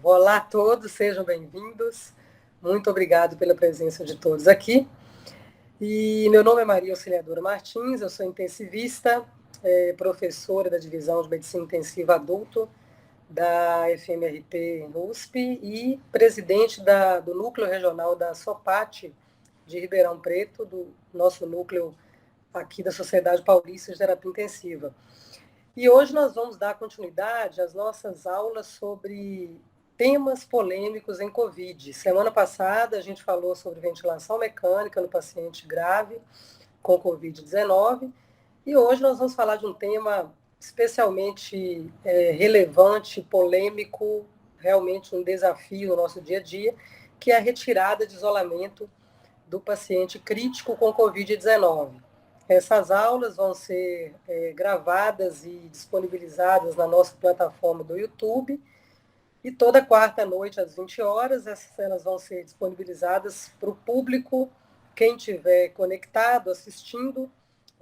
Olá a todos, sejam bem-vindos. Muito obrigado pela presença de todos aqui. E meu nome é Maria Auxiliadora Martins, eu sou intensivista, professora da Divisão de Medicina Intensiva Adulto da FMRP USP e presidente do Núcleo Regional da SOPAT de Ribeirão Preto, do nosso núcleo aqui da Sociedade Paulista de Terapia Intensiva. E hoje nós vamos dar continuidade às nossas aulas sobre temas polêmicos em Covid. Semana passada a gente falou sobre ventilação mecânica no paciente grave com Covid-19 e hoje nós vamos falar de um tema especialmente relevante, polêmico, realmente um desafio no nosso dia a dia, que é a retirada de isolamento do paciente crítico com Covid-19. Essas aulas vão ser gravadas e disponibilizadas na nossa plataforma do YouTube. E toda quarta-noite, às 20 horas, elas vão ser disponibilizadas para o público. Quem estiver conectado, assistindo,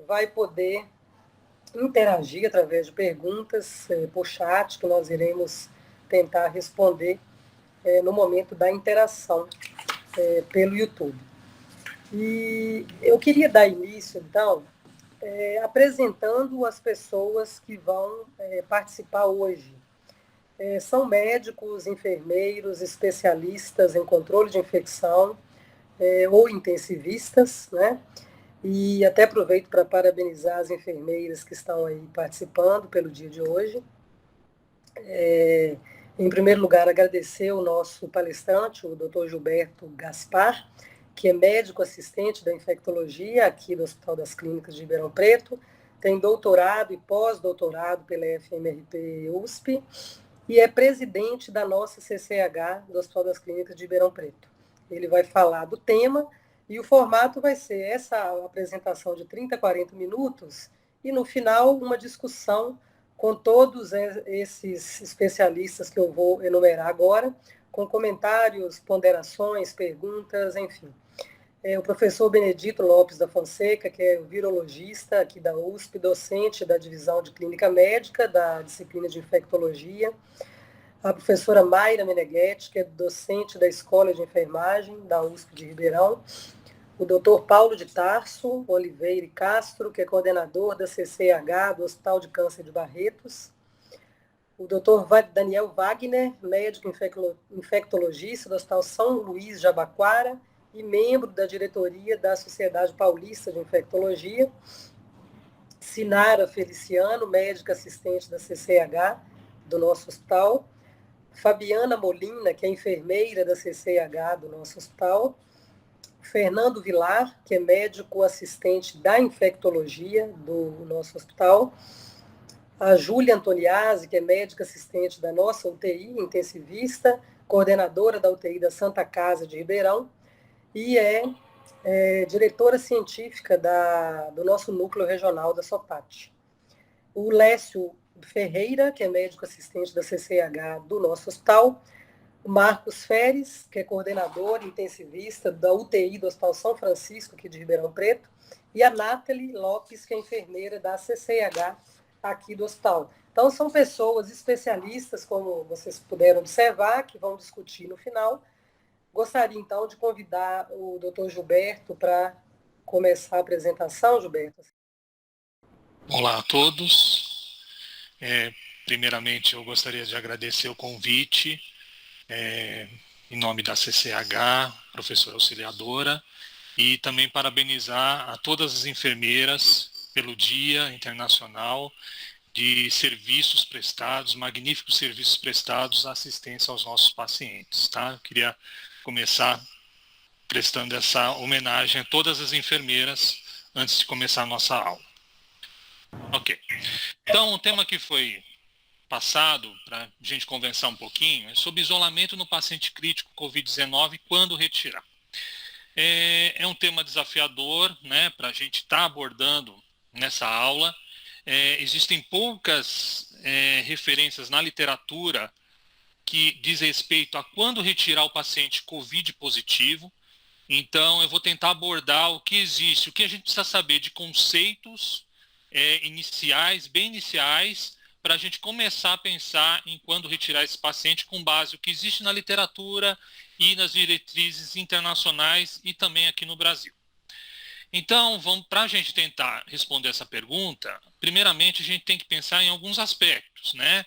vai poder interagir através de perguntas por chat, que nós iremos tentar responder no momento da interação pelo YouTube. E eu queria dar início, então, apresentando as pessoas que vão participar hoje. São médicos, enfermeiros, especialistas em controle de infecção ou intensivistas, né? E até aproveito para parabenizar as enfermeiras que estão aí participando pelo dia de hoje. Em primeiro lugar, agradecer o nosso palestrante, o Dr. Gilberto Gaspar, que é médico assistente da infectologia aqui do Hospital das Clínicas de Ribeirão Preto, tem doutorado e pós-doutorado pela FMRP USP e é presidente da nossa CCH do Hospital das Clínicas de Ribeirão Preto. Ele vai falar do tema e o formato vai ser essa apresentação de 30 a 40 minutos e, no final, uma discussão com todos esses especialistas que eu vou enumerar agora, com comentários, ponderações, perguntas, enfim. O professor Benedito Lopes da Fonseca, que é virologista aqui da USP, docente da divisão de clínica médica, da disciplina de infectologia. A professora Mayra Meneghetti, que é docente da Escola de Enfermagem da USP de Ribeirão. O doutor Paulo de Tarso Oliveira e Castro, que é coordenador da CCH do Hospital de Câncer de Barretos. O doutor Daniel Wagner, médico infectologista do Hospital São Luís de Abaquara e membro da diretoria da Sociedade Paulista de Infectologia. Sinara Feliciano, médica assistente da CCH do nosso hospital. Fabiana Molina, que é enfermeira da CCH do nosso hospital. Fernando Vilar, que é médico assistente da infectologia do nosso hospital. A Júlia Antoniazzi, que é médica assistente da nossa UTI, intensivista, coordenadora da UTI da Santa Casa de Ribeirão, e diretora científica do nosso núcleo regional da SOPAT. O Lécio Ferreira, que é médico assistente da CCH do nosso hospital. O Marcos Feres, que é coordenador intensivista da UTI do Hospital São Francisco, aqui de Ribeirão Preto, e a Nathalie Lopes, que é enfermeira da CCH aqui do hospital. Então, são pessoas especialistas, como vocês puderam observar, que vão discutir no final. Gostaria, então, de convidar o doutor Gilberto para começar a apresentação, Gilberto. Olá a todos. Primeiramente, eu gostaria de agradecer o convite, em nome da CCH, professora auxiliadora, e também parabenizar a todas as enfermeiras pelo Dia Internacional de Serviços Prestados, magníficos serviços prestados à assistência aos nossos pacientes. Tá? Eu queria começar prestando essa homenagem a todas as enfermeiras antes de começar a nossa aula. Ok. Então, o tema que foi passado, para a gente conversar um pouquinho, é sobre isolamento no paciente crítico Covid-19 e quando retirar. É um tema desafiador, né, para a gente estar abordando nessa aula. Existem poucas referências na literatura que diz respeito a quando retirar o paciente Covid positivo. Então, eu vou tentar abordar o que existe, o que a gente precisa saber de conceitos iniciais, bem iniciais, para a gente começar a pensar em quando retirar esse paciente com base no que existe na literatura e nas diretrizes internacionais e também aqui no Brasil. Então, para a gente tentar responder essa pergunta, primeiramente a gente tem que pensar em alguns aspectos, né?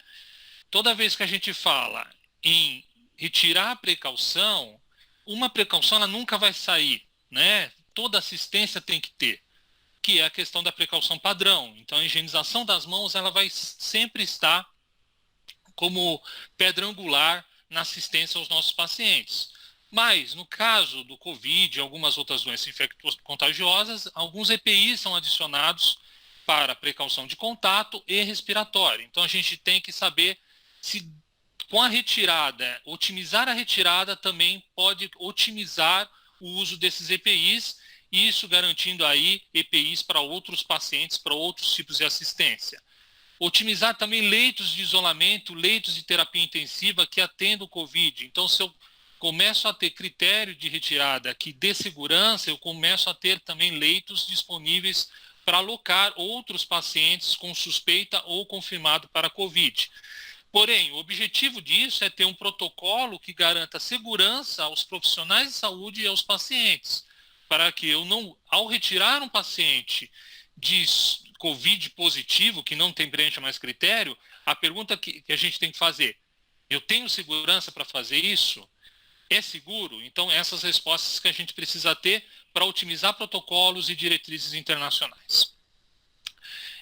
Toda vez que a gente fala em retirar a precaução, uma precaução ela nunca vai sair, né? Toda assistência tem que ter, que é a questão da precaução padrão. Então, a higienização das mãos ela vai sempre estar como pedra angular na assistência aos nossos pacientes. Mas, no caso do Covid e algumas outras doenças infecto-contagiosas, alguns EPIs são adicionados para precaução de contato e respiratório. Então, a gente tem que saber se, com a retirada, otimizar a retirada também pode otimizar o uso desses EPIs, isso garantindo aí EPIs para outros pacientes, para outros tipos de assistência. Otimizar também leitos de isolamento, leitos de terapia intensiva que atendam o Covid. Então, se eu começo a ter critério de retirada que dê segurança, eu começo a ter também leitos disponíveis para alocar outros pacientes com suspeita ou confirmado para Covid. Porém, o objetivo disso é ter um protocolo que garanta segurança aos profissionais de saúde e aos pacientes, para que eu não, ao retirar um paciente de Covid positivo, que não tem brecha mais critério, a pergunta que a gente tem que fazer, eu tenho segurança para fazer isso? É seguro? Então, essas respostas que a gente precisa ter para otimizar protocolos e diretrizes internacionais.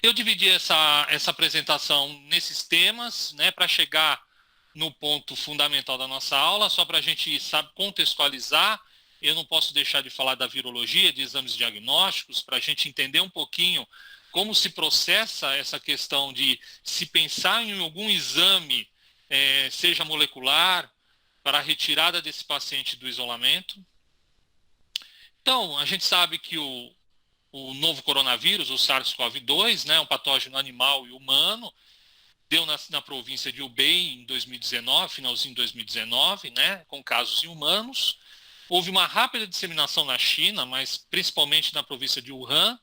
Eu dividi essa apresentação nesses temas, né, para chegar no ponto fundamental da nossa aula, só para a gente contextualizar. Eu não posso deixar de falar da virologia, de exames diagnósticos, para a gente entender um pouquinho como se processa essa questão de se pensar em algum exame, seja molecular, para a retirada desse paciente do isolamento. Então, a gente sabe que o novo coronavírus, o SARS-CoV-2, né, um patógeno animal e humano, deu na província de Hubei em 2019, finalzinho de 2019, né, com casos em humanos. Houve uma rápida disseminação na China, mas principalmente na província de Wuhan,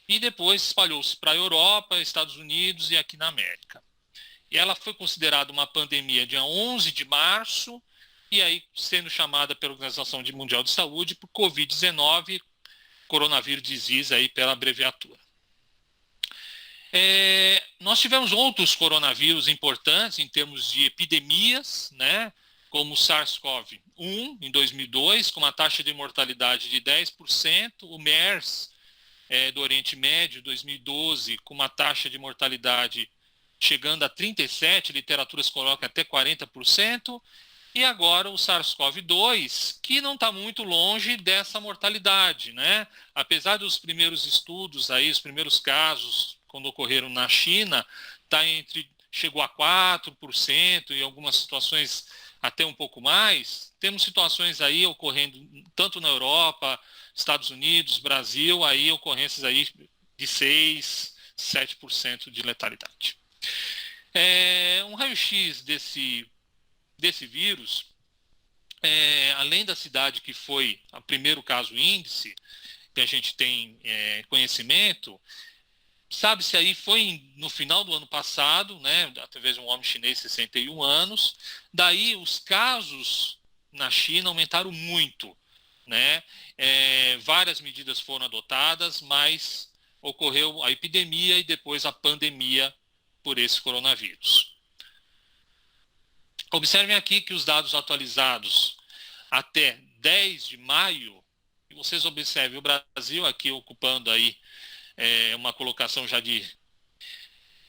e depois espalhou-se para a Europa, Estados Unidos e aqui na América. E ela foi considerada uma pandemia dia 11 de março, e aí sendo chamada pela Organização Mundial de Saúde por Covid-19, Coronavírus Disease, aí pela abreviatura. Nós tivemos outros coronavírus importantes em termos de epidemias, né, como o SARS-CoV-1 em 2002, com uma taxa de mortalidade de 10%, o MERS do Oriente Médio, 2012, com uma taxa de mortalidade chegando a 37%, literaturas colocam até 40%, e agora o SARS-CoV-2, que não está muito longe dessa mortalidade, né? Apesar dos primeiros estudos aí, os primeiros casos, quando ocorreram na China, chegou a 4%, em algumas situações até um pouco mais. Temos situações aí ocorrendo tanto na Europa, Estados Unidos, Brasil, aí ocorrências aí de 6%, 7% de letalidade. Um raio-x desse vírus, além da cidade que foi o primeiro caso índice, que a gente tem conhecimento, sabe-se aí foi no final do ano passado, né, através de um homem chinês de 61 anos, daí os casos na China aumentaram muito, né, várias medidas foram adotadas, mas ocorreu a epidemia e depois a pandemia por esse coronavírus. Observem aqui que os dados atualizados até 10 de maio, e vocês observem o Brasil aqui ocupando aí uma colocação já de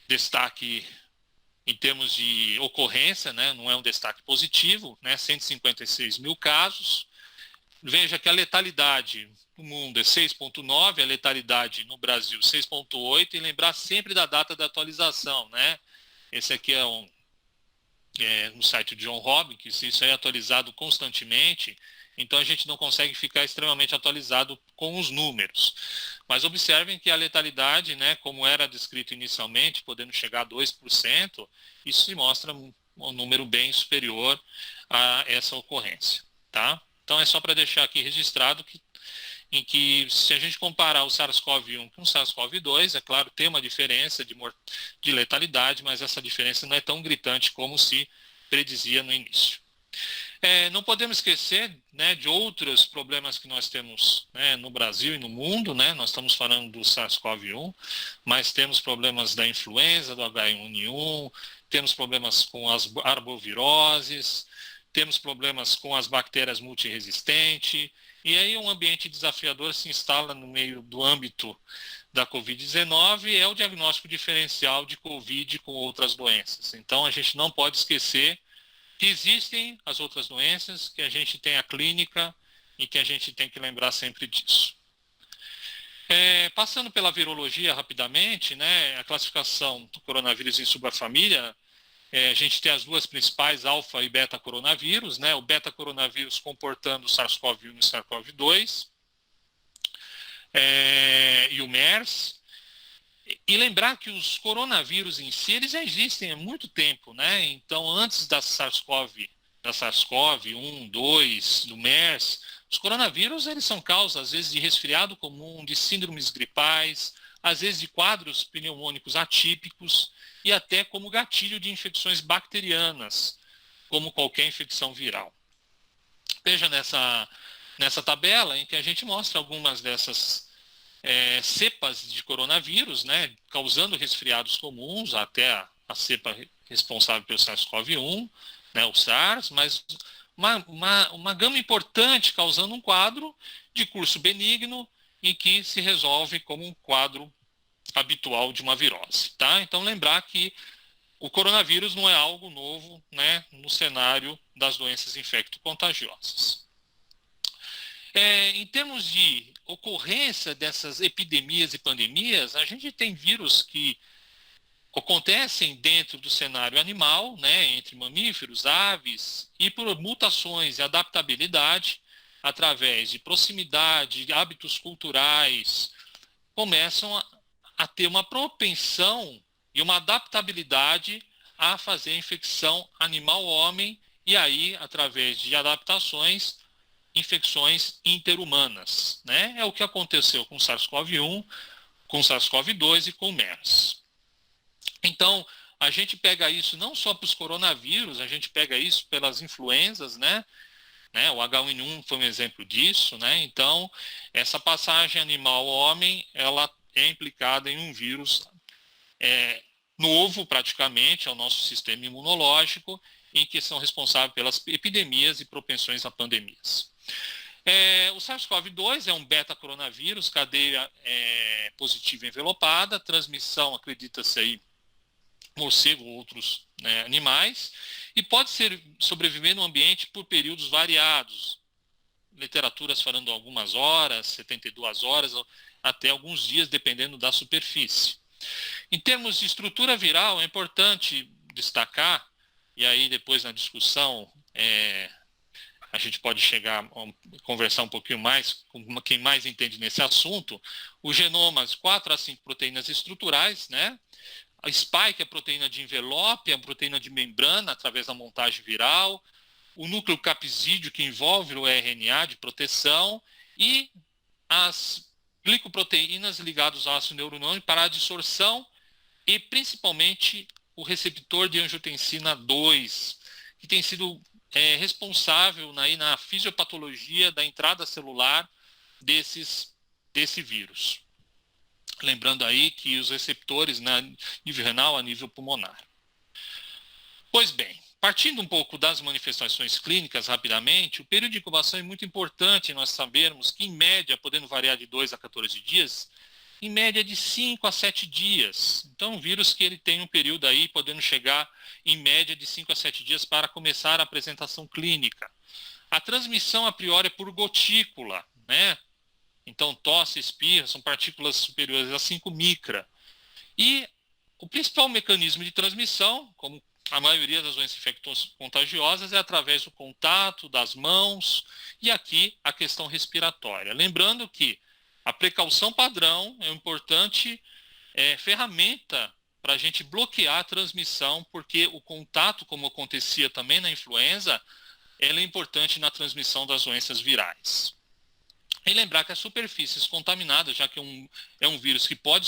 destaque em termos de ocorrência, né? Não é um destaque positivo, né? 156 mil casos. Veja que a letalidade no mundo é 6,9, a letalidade no Brasil 6,8, e lembrar sempre da data da atualização, né? Esse aqui é no site de John Hopkins, isso é atualizado constantemente, então a gente não consegue ficar extremamente atualizado com os números. Mas observem que a letalidade, né, como era descrito inicialmente, podendo chegar a 2%, isso se mostra um número bem superior a essa ocorrência, tá? Então é só para deixar aqui registrado que em que, se a gente comparar o SARS-CoV-1 com o SARS-CoV-2, é claro, tem uma diferença de letalidade, mas essa diferença não é tão gritante como se predizia no início. Não podemos esquecer, né, de outros problemas que nós temos, né, no Brasil e no mundo, né? Nós estamos falando do SARS-CoV-1, mas temos problemas da influenza, do H1N1, temos problemas com as arboviroses, temos problemas com as bactérias multiresistentes, e aí um ambiente desafiador se instala no meio do âmbito da Covid-19, é o diagnóstico diferencial de Covid com outras doenças. Então a gente não pode esquecer que existem as outras doenças, que a gente tem a clínica e que a gente tem que lembrar sempre disso. Passando pela virologia rapidamente, né, a classificação do coronavírus em subfamília, a gente tem as duas principais, alfa e beta coronavírus, né, o beta coronavírus comportando o SARS-CoV-1 e o SARS-CoV-2, e o MERS. E lembrar que os coronavírus em si, eles já existem há muito tempo, né? Então, antes da SARS-CoV-1, 2, do MERS, os coronavírus, eles são causa, às vezes, de resfriado comum, de síndromes gripais, às vezes de quadros pneumônicos atípicos e até como gatilho de infecções bacterianas, como qualquer infecção viral. Veja nessa tabela em que a gente mostra algumas dessas cepas de coronavírus, né, causando resfriados comuns, até a cepa responsável pelo SARS-CoV-1, né, o SARS, mas uma gama importante causando um quadro de curso benigno e que se resolve como um quadro habitual de uma virose. Tá? Então, lembrar que o coronavírus não é algo novo, né, no cenário das doenças infecto-contagiosas. Em termos de ocorrência dessas epidemias e pandemias, a gente tem vírus que acontecem dentro do cenário animal, né, entre mamíferos, aves, e por mutações e adaptabilidade, através de proximidade, hábitos culturais, começam a ter uma propensão e uma adaptabilidade a fazer infecção animal-homem, e aí, através de adaptações, infecções interhumanas, né? É o que aconteceu com SARS-CoV-1, com SARS-CoV-2 e com o MERS. Então, a gente pega isso não só para os coronavírus, a gente pega isso pelas influenzas, né? O H1N1 foi um exemplo disso, né? Então, essa passagem animal-homem, ela é implicada em um vírus novo, praticamente, ao nosso sistema imunológico, em que são responsáveis pelas epidemias e propensões a pandemias. O SARS-CoV-2 é um beta-coronavírus, cadeia positiva envelopada, transmissão, acredita-se aí, morcego ou outros, né, animais, e pode sobreviver no ambiente por períodos variados. Literaturas falando algumas horas, 72 horas, até alguns dias, dependendo da superfície. Em termos de estrutura viral, é importante destacar, e aí depois na discussão a gente pode chegar a conversar um pouquinho mais com quem mais entende nesse assunto, os genomas, 4 a 5 proteínas estruturais, né? A spike, a proteína de envelope, a proteína de membrana, através da montagem viral, o núcleo capsídeo, que envolve o RNA de proteção, e as glicoproteínas ligadas ao ácido neurônico para a adsorção, e principalmente o receptor de angiotensina 2, que tem sido responsável na fisiopatologia da entrada celular desse vírus. Lembrando aí que os receptores na nível renal a nível pulmonar. Pois bem, partindo um pouco das manifestações clínicas rapidamente, o período de incubação é muito importante nós sabermos que, em média, podendo variar de 2 a 14 dias, em média de 5 a 7 dias. Então, um vírus que ele tem um período aí, podendo chegar em média de 5 a 7 dias para começar a apresentação clínica. A transmissão, a priori, é por gotícula, né? Então, tosse, espirra, são partículas superiores a 5 micra. E o principal mecanismo de transmissão, como a maioria das doenças infecto-contagiosas, é através do contato, das mãos, e aqui a questão respiratória. Lembrando que a precaução padrão é uma importante ferramenta para a gente bloquear a transmissão, porque o contato, como acontecia também na influenza, ela é importante na transmissão das doenças virais. E lembrar que as superfícies contaminadas, já que é um vírus que pode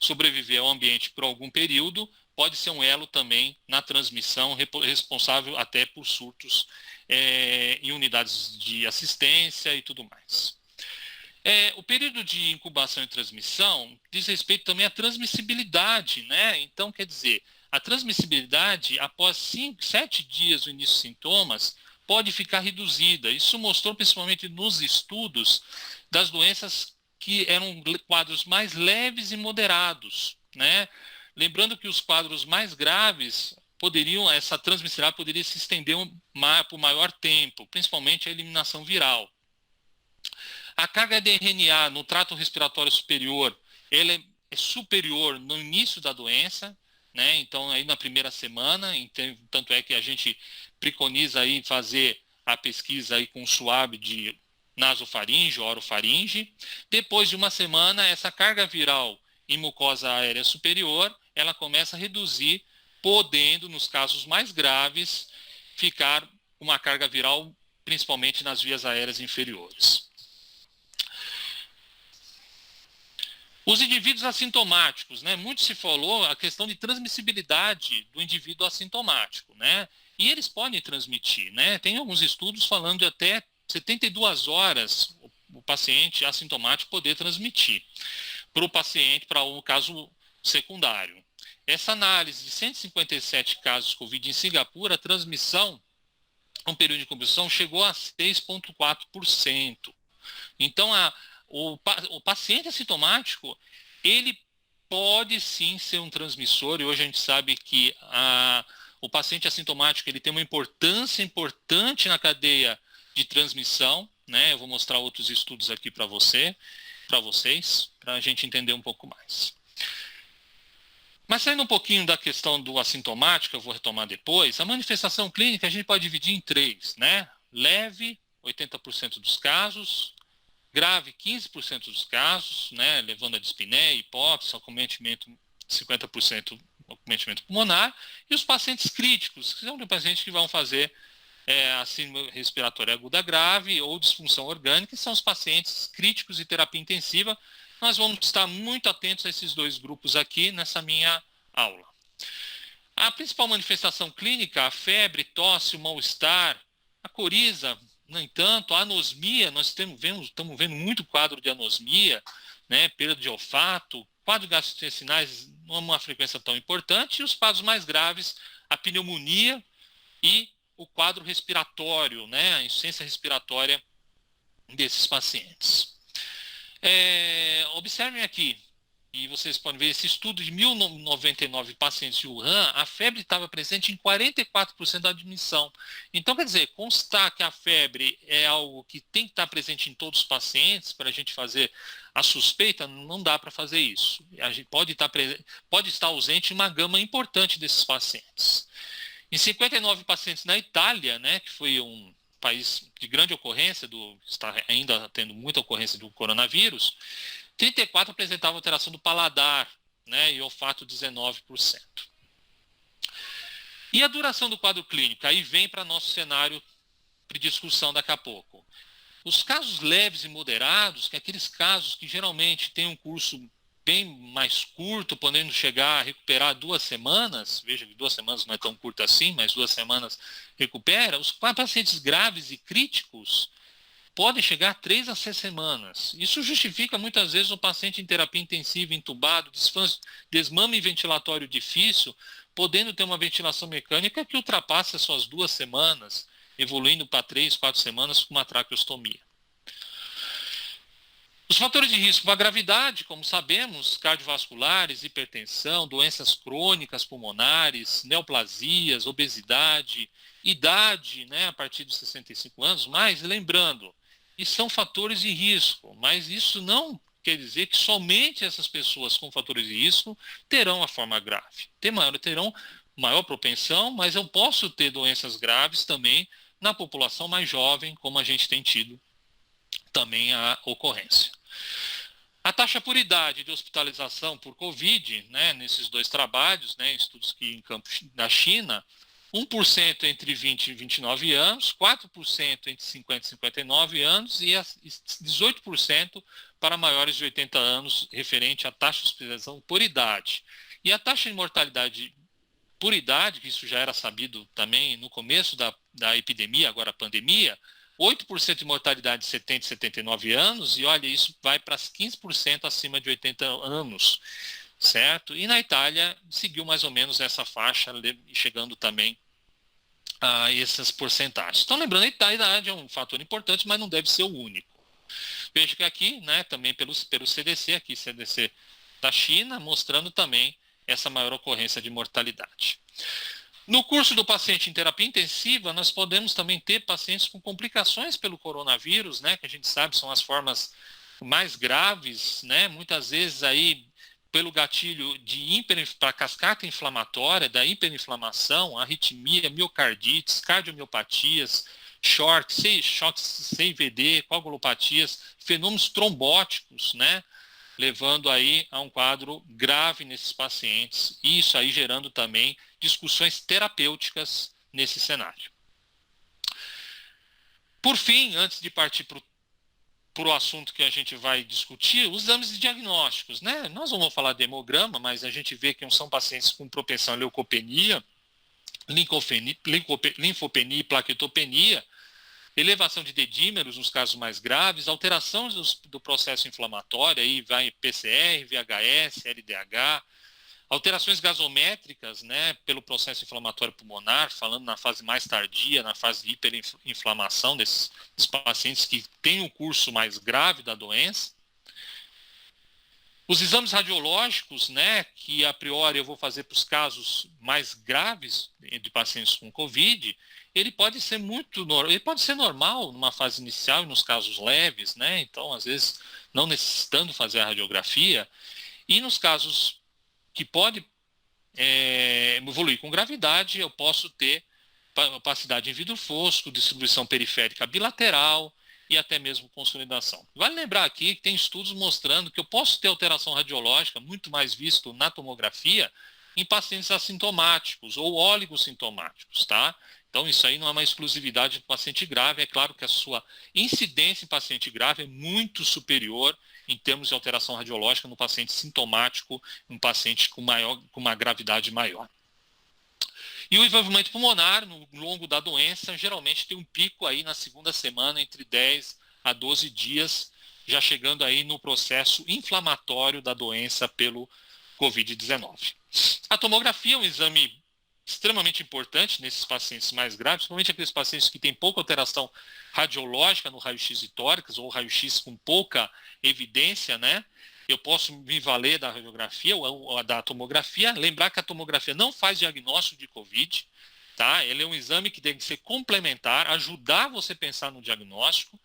sobreviver ao ambiente por algum período, pode ser um elo também na transmissão, responsável até por surtos em unidades de assistência e tudo mais. O período de incubação e transmissão diz respeito também à transmissibilidade, né? Então, quer dizer, a transmissibilidade, após 7 dias do início dos sintomas, pode ficar reduzida. Isso mostrou principalmente nos estudos das doenças que eram quadros mais leves e moderados, né? Lembrando que os quadros mais graves essa transmissibilidade poderia se estender por maior tempo, principalmente a eliminação viral. A carga de RNA no trato respiratório superior, ela é superior no início da doença, né? Então aí na primeira semana, tanto é que a gente preconiza aí fazer a pesquisa aí com suave de nasofaringe, orofaringe. Depois de uma semana, essa carga viral em mucosa aérea superior, ela começa a reduzir, podendo, nos casos mais graves, ficar uma carga viral principalmente nas vias aéreas inferiores. Os indivíduos assintomáticos, né? Muito se falou a questão de transmissibilidade do indivíduo assintomático, né? E eles podem transmitir, né? Tem alguns estudos falando de até 72 horas o paciente assintomático poder transmitir para o paciente, para um caso secundário. Essa análise de 157 casos de Covid em Singapura, a transmissão, um período de incubação, chegou a 6,4%. Então, o paciente assintomático, ele pode sim ser um transmissor, e hoje a gente sabe que o paciente assintomático ele tem uma importância importante na cadeia de transmissão, né? Eu vou mostrar outros estudos aqui para vocês, para a gente entender um pouco mais. Mas saindo um pouquinho da questão do assintomático, eu vou retomar depois, a manifestação clínica a gente pode dividir em 3, né? Leve, 80% dos casos, grave, 15% dos casos, né? Levando a dispneia, hipóxia, acometimento, 50% acometimento pulmonar, e os pacientes críticos, que são os pacientes que vão fazer síndrome respiratória aguda grave ou disfunção orgânica, que são os pacientes críticos de terapia intensiva. Nós vamos estar muito atentos a esses dois grupos aqui nessa minha aula. A principal manifestação clínica, a febre, tosse, o mal-estar, a coriza, no entanto, a anosmia, nós estamos vendo muito quadro de anosmia, né, perda de olfato, quadros gastrointestinais não é uma frequência tão importante, e os quadros mais graves, a pneumonia e o quadro respiratório, né, a insuficiência respiratória desses pacientes. Observem aqui, e vocês podem ver esse estudo de 1.099 pacientes de Wuhan, a febre estava presente em 44% da admissão. Então, quer dizer, constar que a febre é algo que tem que estar presente em todos os pacientes para a gente fazer a suspeita, não dá para fazer isso. A gente pode estar ausente em uma gama importante desses pacientes. Em 59 pacientes na Itália, né, que foi um país de grande ocorrência, está ainda tendo muita ocorrência do coronavírus, 34 apresentavam alteração do paladar, né, e olfato 19%. E a duração do quadro clínico? Aí vem para nosso cenário de discussão daqui a pouco. Os casos leves e moderados, que é aqueles casos que geralmente têm um curso bem mais curto, podendo chegar a recuperar 2 semanas, veja que 2 semanas não é tão curto assim, mas 2 semanas recupera, os pacientes graves e críticos podem chegar a 3 a 6 semanas. Isso justifica muitas vezes o paciente em terapia intensiva, entubado, desmame ventilatório difícil, podendo ter uma ventilação mecânica que ultrapasse as suas 2 semanas, evoluindo para 3, 4 semanas com uma traqueostomia. Os fatores de risco para a gravidade, como sabemos, cardiovasculares, hipertensão, doenças crônicas pulmonares, neoplasias, obesidade, idade, né, a partir dos 65 anos, mas lembrando, isso são fatores de risco, mas isso não quer dizer que somente essas pessoas com fatores de risco terão a forma grave. Terão maior propensão, mas eu posso ter doenças graves também na população mais jovem, como a gente tem tido também a ocorrência. A taxa por idade de hospitalização por Covid, né, nesses 2 trabalhos, né, estudos que em campos da China, 1% entre 20 e 29 anos, 4% entre 50 e 59 anos e 18% para maiores de 80 anos, referente à taxa de hospitalização por idade. E a taxa de mortalidade por idade, que isso já era sabido também no começo da epidemia, agora a pandemia, 8% de mortalidade de 70 e 79 anos, e olha, isso vai para 15% acima de 80 anos, certo? E na Itália seguiu mais ou menos essa faixa, chegando também a essas porcentagens. Então, lembrando, a idade é um fator importante, mas não deve ser o único. Veja que aqui, né, também pelo CDC, aqui CDC da China, mostrando também essa maior ocorrência de mortalidade. No curso do paciente em terapia intensiva, nós podemos também ter pacientes com complicações pelo coronavírus, né, que a gente sabe são as formas mais graves, né, muitas vezes aí pelo gatilho para cascata inflamatória, da hiperinflamação, arritmia, miocardites, cardiomiopatias, choques, CIVD, coagulopatias, fenômenos trombóticos, né, levando aí a um quadro grave nesses pacientes, e isso aí gerando também discussões terapêuticas nesse cenário. Por fim, antes de partir para o assunto que a gente vai discutir, os exames de diagnósticos, né? Nós não vamos falar de hemograma, mas a gente vê que são pacientes com propensão à leucopenia, linfopenia e plaquetopenia, elevação de dedímeros nos casos mais graves, alteração do processo inflamatório, aí vai PCR, VHS, LDH, alterações gasométricas, né, pelo processo inflamatório pulmonar, falando na fase mais tardia, na fase de hiperinflamação desses pacientes que têm o curso mais grave da doença. Os exames radiológicos, né, que a priori eu vou fazer para os casos mais graves de pacientes com COVID, ele pode ser normal numa fase inicial e nos casos leves, né, então às vezes não necessitando fazer a radiografia, e nos casos que pode evoluir com gravidade, eu posso ter opacidade em vidro fosco, distribuição periférica bilateral e até mesmo consolidação. Vale lembrar aqui que tem estudos mostrando que eu posso ter alteração radiológica, muito mais visto na tomografia, em pacientes assintomáticos ou oligossintomáticos, tá? Então, isso aí não é uma exclusividade do paciente grave. É claro que a sua incidência em paciente grave é muito superior em termos de alteração radiológica no paciente sintomático, um paciente com uma gravidade maior. E o envolvimento pulmonar, no longo da doença, geralmente tem um pico aí na segunda semana, entre 10 a 12 dias, já chegando aí no processo inflamatório da doença pelo COVID-19. A tomografia é um exame extremamente importante nesses pacientes mais graves, principalmente aqueles pacientes que têm pouca alteração radiológica no raio-x de tórax ou raio-x com pouca evidência, né? Eu posso me valer da radiografia ou da tomografia. Lembrar que a tomografia não faz diagnóstico de COVID, tá? Ele é um exame que tem que ser complementar, ajudar você a pensar no diagnóstico,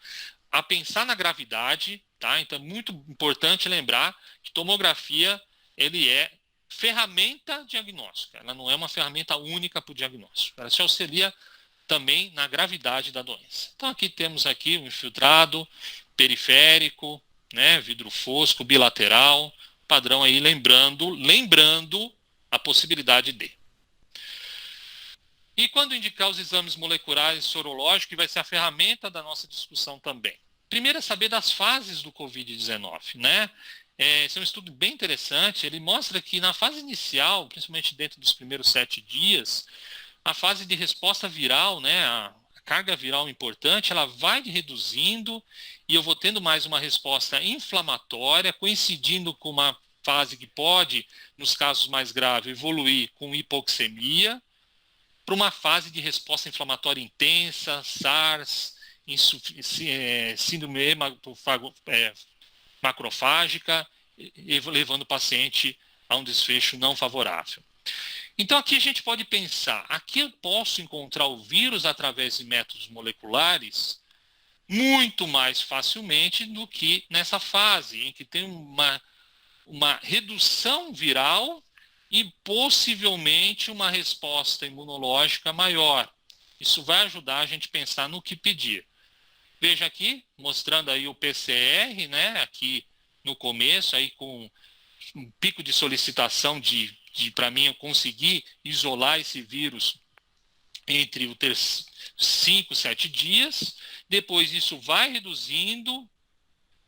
a pensar na gravidade, tá? Então é muito importante lembrar que tomografia, ele é ferramenta diagnóstica, ela não é uma ferramenta única para o diagnóstico, ela te auxilia também na gravidade da doença. Então aqui temos aqui o infiltrado, periférico, né, vidro fosco, bilateral, padrão aí, lembrando a possibilidade de. E quando indicar os exames moleculares sorológicos, que vai ser a ferramenta da nossa discussão também. Primeiro é saber das fases do COVID-19, né? Esse é um estudo bem interessante, ele mostra que na fase inicial, principalmente dentro dos primeiros 7 dias, a fase de resposta viral, né, a carga viral importante, ela vai reduzindo e eu vou tendo mais uma resposta inflamatória, coincidindo com uma fase que pode, nos casos mais graves, evoluir com hipoxemia, para uma fase de resposta inflamatória intensa, SARS, síndrome macrofágica, levando o paciente a um desfecho não favorável. Então aqui a gente pode pensar, aqui eu posso encontrar o vírus através de métodos moleculares muito mais facilmente do que nessa fase, em que tem uma redução viral e possivelmente uma resposta imunológica maior. Isso vai ajudar a gente a pensar no que pedir. Veja aqui, mostrando aí o PCR, né, aqui no começo, aí com um pico de solicitação para mim eu conseguir isolar esse vírus entre o 5, 7 dias, depois isso vai reduzindo,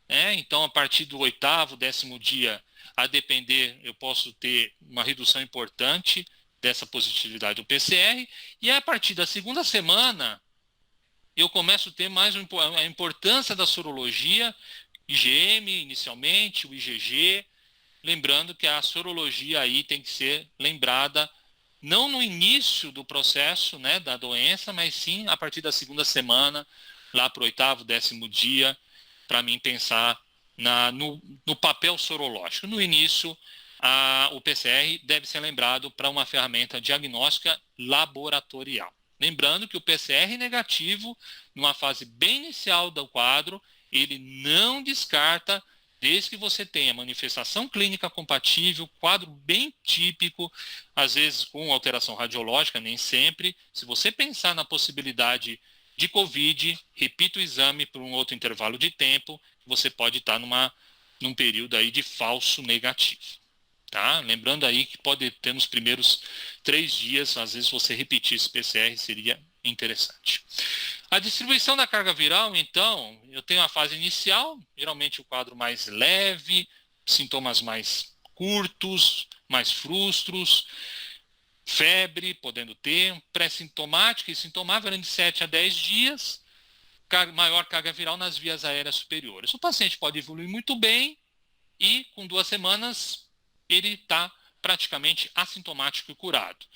né? Então a partir do 8º, 10º dia, a depender, eu posso ter uma redução importante dessa positividade do PCR, e a partir da segunda semana, eu começo a ter mais a importância da sorologia, IgM inicialmente, o IgG, lembrando que a sorologia aí tem que ser lembrada não no início do processo, né, da doença, mas sim a partir da segunda semana, lá para o 8º, 10º dia, para mim pensar no papel sorológico. No início, o PCR deve ser lembrado para uma ferramenta diagnóstica laboratorial. Lembrando que o PCR negativo, numa fase bem inicial do quadro, ele não descarta, desde que você tenha manifestação clínica compatível, quadro bem típico, às vezes com alteração radiológica, nem sempre. Se você pensar na possibilidade de COVID, repita o exame por um outro intervalo de tempo, você pode estar num período aí de falso negativo. Tá? Lembrando aí que pode ter nos primeiros 3 dias, às vezes você repetir esse PCR seria interessante. A distribuição da carga viral, então, eu tenho a fase inicial, geralmente o quadro mais leve, sintomas mais curtos, mais frustros, febre, podendo ter, pré-sintomática e sintomática de 7 a 10 dias, maior carga viral nas vias aéreas superiores. O paciente pode evoluir muito bem e, com 2 semanas, ele está praticamente assintomático e curado.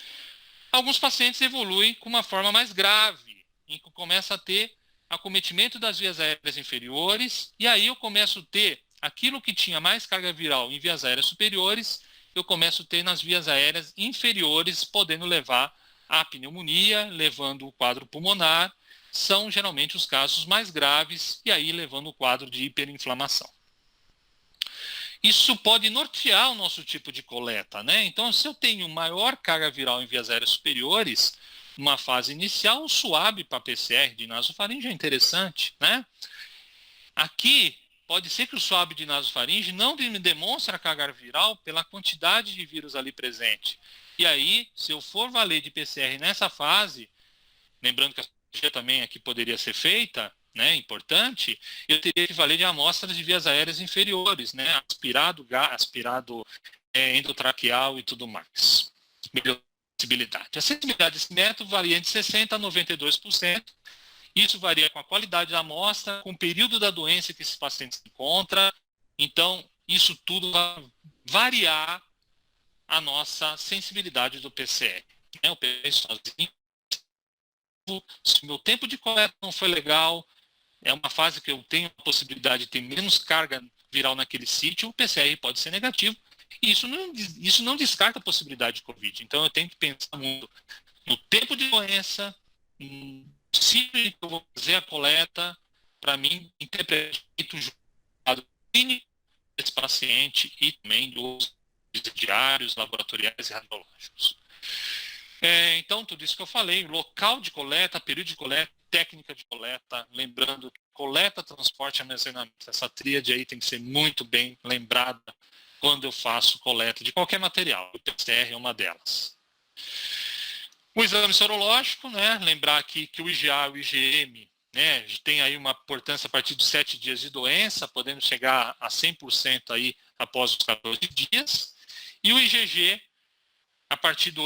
Alguns pacientes evoluem com uma forma mais grave, em que começa a ter acometimento das vias aéreas inferiores, e aí eu começo a ter aquilo que tinha mais carga viral em vias aéreas superiores, eu começo a ter nas vias aéreas inferiores, podendo levar à pneumonia, levando o quadro pulmonar, são geralmente os casos mais graves, e aí levando o quadro de hiperinflamação. Isso pode nortear o nosso tipo de coleta, né? Então, se eu tenho maior carga viral em vias aéreas superiores, numa fase inicial, o SWAB para PCR de nasofaringe é interessante, né? Aqui, pode ser que o SWAB de nasofaringe não me demonstre a carga viral pela quantidade de vírus ali presente. E aí, se eu for valer de PCR nessa fase, lembrando que a cirurgia também aqui poderia ser feita, né, importante, eu teria que valer de amostras de vias aéreas inferiores, né, aspirado endotraqueal e tudo mais. Melhor sensibilidade. A sensibilidade desse método varia entre 60% a 92%. Isso varia com a qualidade da amostra, com o período da doença que esse paciente se encontra. Então, isso tudo vai variar a nossa sensibilidade do PCR. Né? O PCR sozinho, se o meu tempo de coleta não foi legal, é uma fase que eu tenho a possibilidade de ter menos carga viral naquele sítio, o PCR pode ser negativo, e isso não descarta a possibilidade de COVID. Então eu tenho que pensar muito no tempo de doença, no sítio que eu vou fazer a coleta, para mim, interpretar o quadro clínico desse paciente e também dos diários, laboratoriais e radiológicos. Então, tudo isso que eu falei, local de coleta, período de coleta, técnica de coleta, lembrando que coleta, transporte e armazenamento, essa tríade aí tem que ser muito bem lembrada quando eu faço coleta de qualquer material, o PCR é uma delas. O exame sorológico, né, lembrar aqui que o IgA e o IgM, né, tem aí uma importância a partir dos 7 dias de doença, podendo chegar a 100% aí após os 14 dias, e o IgG a partir do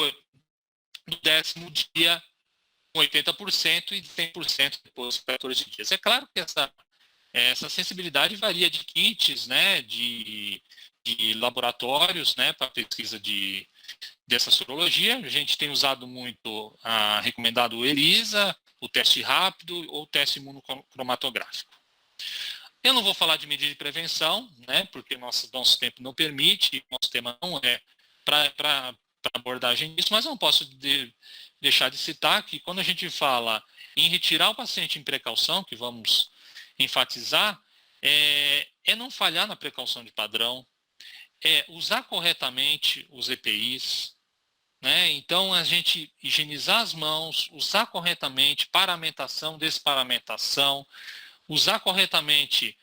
10º dia, 80% e 100% depois de 14 dias. É claro que essa sensibilidade varia de kits, né, de laboratórios, né, para pesquisa dessa sorologia. A gente tem usado muito recomendado o ELISA, o teste rápido ou o teste imunocromatográfico. Eu não vou falar de medida de prevenção, né, porque nosso tempo não permite, nosso tema não é para abordagem disso, mas eu não posso deixar de citar que quando a gente fala em retirar o paciente em precaução, que vamos enfatizar, é não falhar na precaução de padrão, é usar corretamente os EPIs, né? Então a gente higienizar as mãos, usar corretamente paramentação, desparamentação, usar corretamente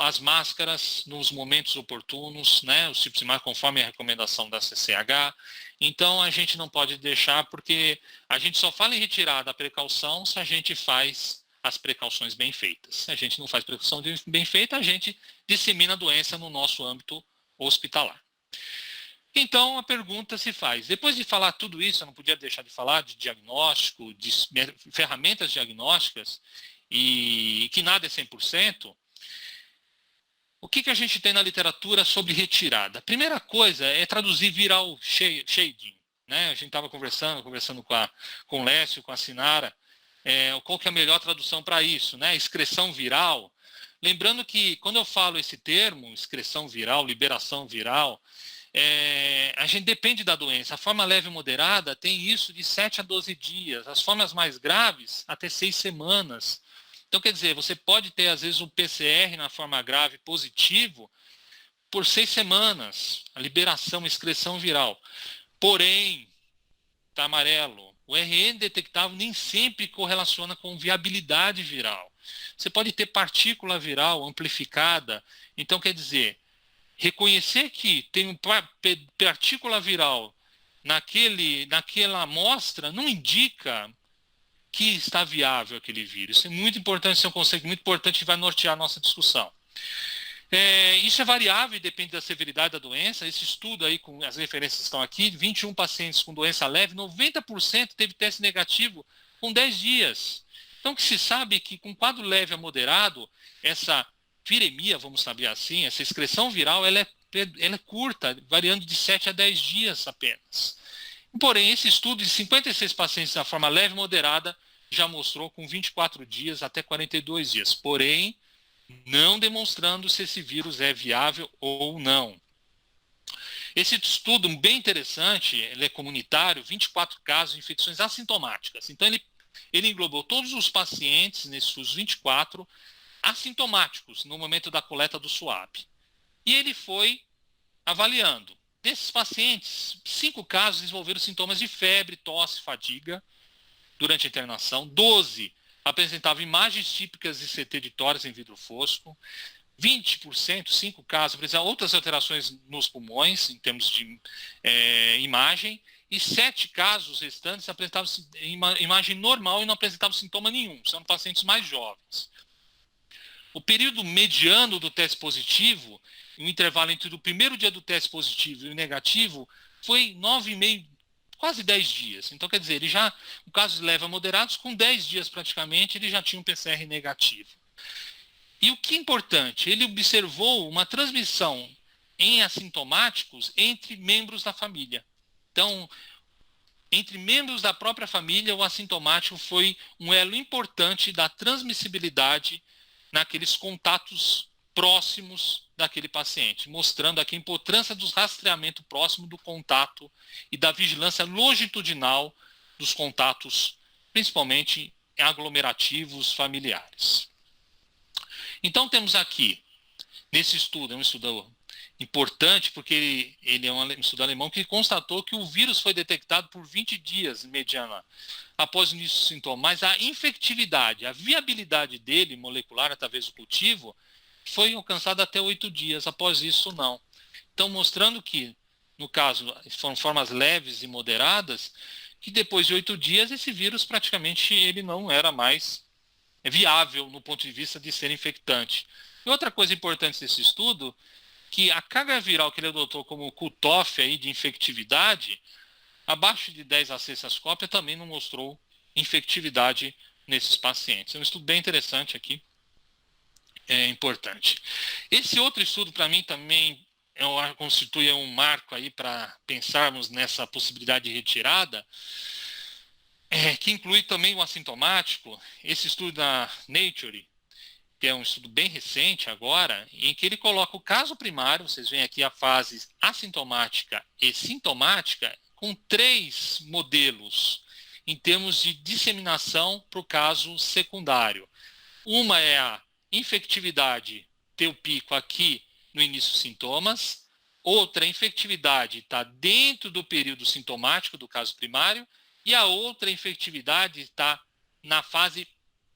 as máscaras nos momentos oportunos, né, os tipos de máscara conforme a recomendação da CCH, Então, a gente não pode deixar, porque a gente só fala em retirada a precaução se a gente faz as precauções bem feitas. Se a gente não faz precaução bem feita, a gente dissemina a doença no nosso âmbito hospitalar. Então, a pergunta se faz, depois de falar tudo isso, eu não podia deixar de falar de diagnóstico, de ferramentas diagnósticas, e que nada é 100%, o que a gente tem na literatura sobre retirada? A primeira coisa é traduzir viral shading. Né? A gente estava conversando com o Lécio, com a Sinara, qual que é a melhor tradução para isso? Né? Excreção viral. Lembrando que quando eu falo esse termo, excreção viral, liberação viral, a gente depende da doença. A forma leve e moderada tem isso de 7 a 12 dias. As formas mais graves, até 6 semanas. Então, quer dizer, você pode ter, às vezes, um PCR na forma grave positivo por 6 semanas, a liberação, a excreção viral. Porém, está amarelo, o RN detectável nem sempre correlaciona com viabilidade viral. Você pode ter partícula viral amplificada. Então, quer dizer, reconhecer que tem uma partícula viral naquela amostra não indica que está viável aquele vírus. Isso é muito importante, isso é um conceito muito importante que vai nortear a nossa discussão. Isso é variável e depende da severidade da doença. Esse estudo aí, com as referências estão aqui, 21 pacientes com doença leve, 90% teve teste negativo com 10 dias. Então, que se sabe que com quadro leve a moderado, essa viremia, vamos saber assim, essa excreção viral, ela é curta, variando de 7 a 10 dias apenas. Porém, esse estudo de 56 pacientes na forma leve e moderada já mostrou com 24 dias até 42 dias. Porém, não demonstrando se esse vírus é viável ou não. Esse estudo bem interessante, ele é comunitário, 24 casos de infecções assintomáticas. Então, ele englobou todos os pacientes, nesses 24, assintomáticos no momento da coleta do SWAB. E ele foi avaliando. Desses pacientes, 5 casos desenvolveram sintomas de febre, tosse, fadiga durante a internação. 12 apresentavam imagens típicas de CT de tórax em vidro fosco. 20%, 5 casos, apresentavam outras alterações nos pulmões, em termos de imagem. E 7 casos restantes apresentavam imagem normal e não apresentavam sintoma nenhum. São pacientes mais jovens. O período mediano do teste positivo, o intervalo entre o primeiro dia do teste positivo e o negativo, foi 9,5, quase 10 dias. Então, quer dizer, ele já, o caso leve a moderados, com 10 dias praticamente, ele já tinha um PCR negativo. E o que é importante, ele observou uma transmissão em assintomáticos entre membros da família. Então, entre membros da própria família, o assintomático foi um elo importante da transmissibilidade naqueles contatos próximos daquele paciente, mostrando aqui a importância do rastreamento próximo do contato e da vigilância longitudinal dos contatos, principalmente aglomerativos familiares. Então temos aqui, nesse estudo, é um estudo importante, porque ele é um estudo alemão que constatou que o vírus foi detectado por 20 dias, mediana, após o início dos sintomas, mas a infectividade, a viabilidade dele, molecular, através do cultivo, foi alcançada até 8 dias, após isso não. Então, mostrando que, no caso, foram formas leves e moderadas, que depois de 8 dias, esse vírus praticamente ele não era mais viável no ponto de vista de ser infectante. E outra coisa importante desse estudo, que a carga viral que ele adotou como cutoff aí de infectividade, abaixo de 10 acestas cópia, também não mostrou infectividade nesses pacientes. É um estudo bem interessante aqui, é importante. Esse outro estudo, para mim, também constitui um marco aí para pensarmos nessa possibilidade de retirada, que inclui também o assintomático. Esse estudo da Nature, que é um estudo bem recente agora, em que ele coloca o caso primário, vocês veem aqui a fase assintomática e sintomática, com 3 modelos em termos de disseminação para o caso secundário. Uma é a infectividade ter o pico aqui no início dos sintomas, outra, a infectividade está dentro do período sintomático do caso primário, e a outra infectividade está na fase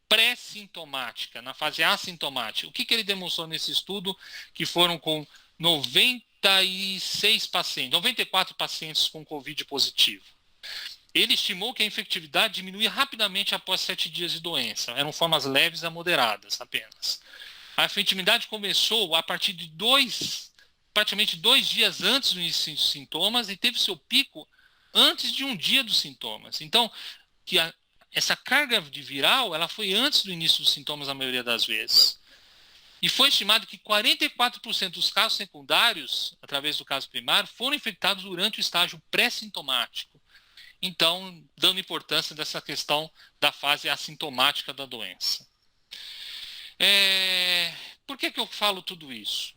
pré-sintomática, na fase assintomática. O que ele demonstrou nesse estudo? Que foram com 96 pacientes, 94 pacientes com Covid positivo. Ele estimou que a infectividade diminuía rapidamente após 7 dias de doença. Eram formas leves a moderadas apenas. A efetividade começou a partir de praticamente 2 dias antes do início dos sintomas e teve seu pico antes de um dia dos sintomas. Então, essa carga de viral ela foi antes do início dos sintomas na maioria das vezes. E foi estimado que 44% dos casos secundários, através do caso primário, foram infectados durante o estágio pré-sintomático. Então, dando importância dessa questão da fase assintomática da doença. Por que eu falo tudo isso?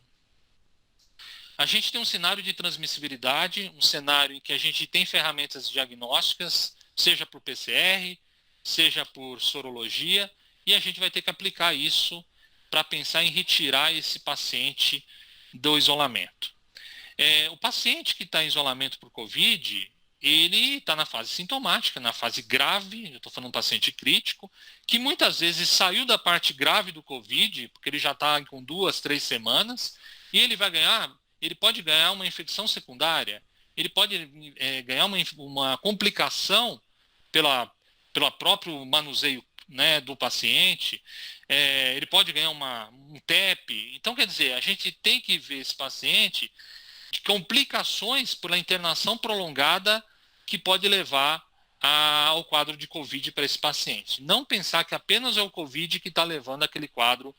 A gente tem um cenário de transmissibilidade, um cenário em que a gente tem ferramentas diagnósticas, seja por PCR, seja por sorologia, e a gente vai ter que aplicar isso para pensar em retirar esse paciente do isolamento. O paciente que está em isolamento por Covid, ele está na fase sintomática, na fase grave, eu estou falando de um paciente crítico, que muitas vezes saiu da parte grave do Covid, porque ele já está com 2, 3 semanas, e ele pode ganhar uma infecção secundária, ele pode ganhar uma complicação pelo próprio manuseio, né, do paciente, ele pode ganhar um TEP. Então, quer dizer, a gente tem que ver esse paciente de complicações pela internação prolongada que pode levar ao quadro de Covid para esse paciente. Não pensar que apenas é o Covid que está levando aquele quadro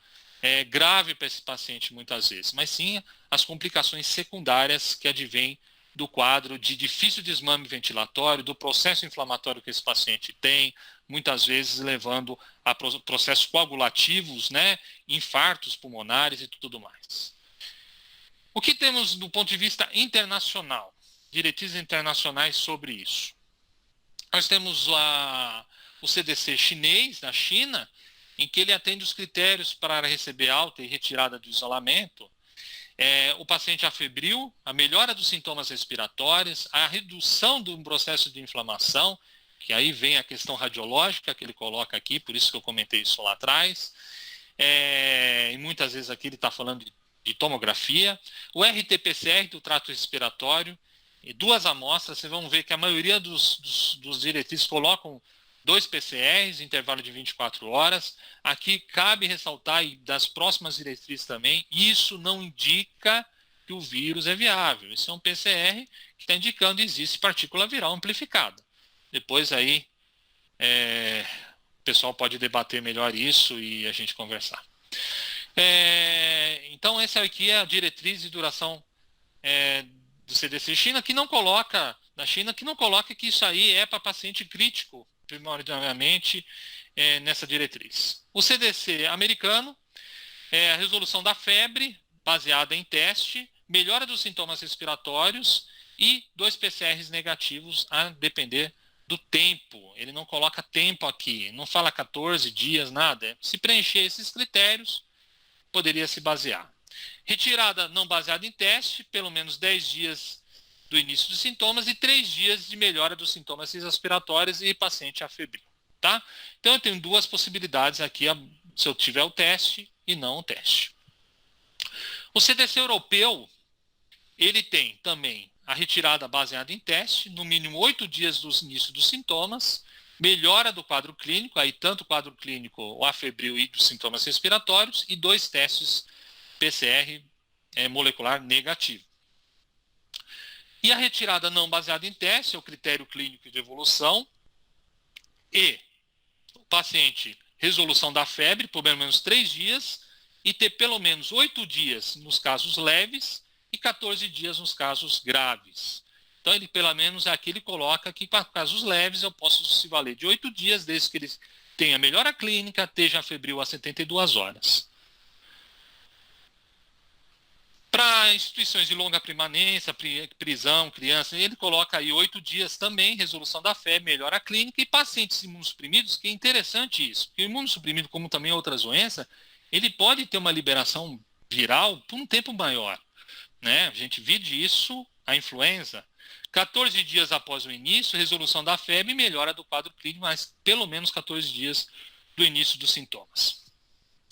grave para esse paciente muitas vezes, mas sim as complicações secundárias que advêm do quadro de difícil desmame ventilatório, do processo inflamatório que esse paciente tem, muitas vezes levando a processos coagulativos, né, infartos pulmonares e tudo mais. O que temos do ponto de vista internacional? Diretrizes internacionais sobre isso. Nós temos o CDC chinês, da China, em que ele atende os critérios para receber alta e retirada do isolamento. O paciente afebril, a melhora dos sintomas respiratórios, a redução do processo de inflamação, que aí vem a questão radiológica que ele coloca aqui, por isso que eu comentei isso lá atrás. E muitas vezes aqui ele está falando de tomografia. O RT-PCR do trato respiratório, e 2 amostras, vocês vão ver que a maioria dos diretrizes colocam 2 PCRs, intervalo de 24 horas. Aqui cabe ressaltar, e das próximas diretrizes também, isso não indica que o vírus é viável. Esse é um PCR que está indicando que existe partícula viral amplificada. Depois aí o pessoal pode debater melhor isso e a gente conversar. Então essa aqui é a diretriz de duração do CDC China, que não coloca, na China, que não coloca que isso aí é para paciente crítico, primordialmente, nessa diretriz. O CDC americano, a resolução da febre, baseada em teste, melhora dos sintomas respiratórios e 2 PCRs negativos a depender do tempo. Ele não coloca tempo aqui, não fala 14 dias, nada. Se preencher esses critérios, poderia se basear. Retirada não baseada em teste, pelo menos 10 dias do início dos sintomas e 3 dias de melhora dos sintomas respiratórios e paciente afebril. Tá? Então eu tenho 2 possibilidades aqui, se eu tiver o teste e não o teste. O CDC europeu, ele tem também a retirada baseada em teste, no mínimo 8 dias do início dos sintomas, melhora do quadro clínico, aí tanto o quadro clínico, o afebril e dos sintomas respiratórios, e 2 testes PCR molecular negativo. E a retirada não baseada em teste é o critério clínico de evolução e o paciente resolução da febre por pelo menos 3 dias e ter pelo menos 8 dias nos casos leves e 14 dias nos casos graves. Então ele pelo menos aqui ele coloca que para casos leves eu posso se valer de 8 dias desde que ele tenha melhora clínica, esteja febril a 72 horas. Para instituições de longa permanência, prisão, criança, ele coloca aí 8 dias também, resolução da febre, melhora clínica, e pacientes imunossuprimidos, que é interessante isso, porque o imunossuprimido, como também outras doenças, ele pode ter uma liberação viral por um tempo maior. Né? A gente vide isso, a influenza, 14 dias após o início, resolução da febre e melhora do quadro clínico, mas pelo menos 14 dias do início dos sintomas.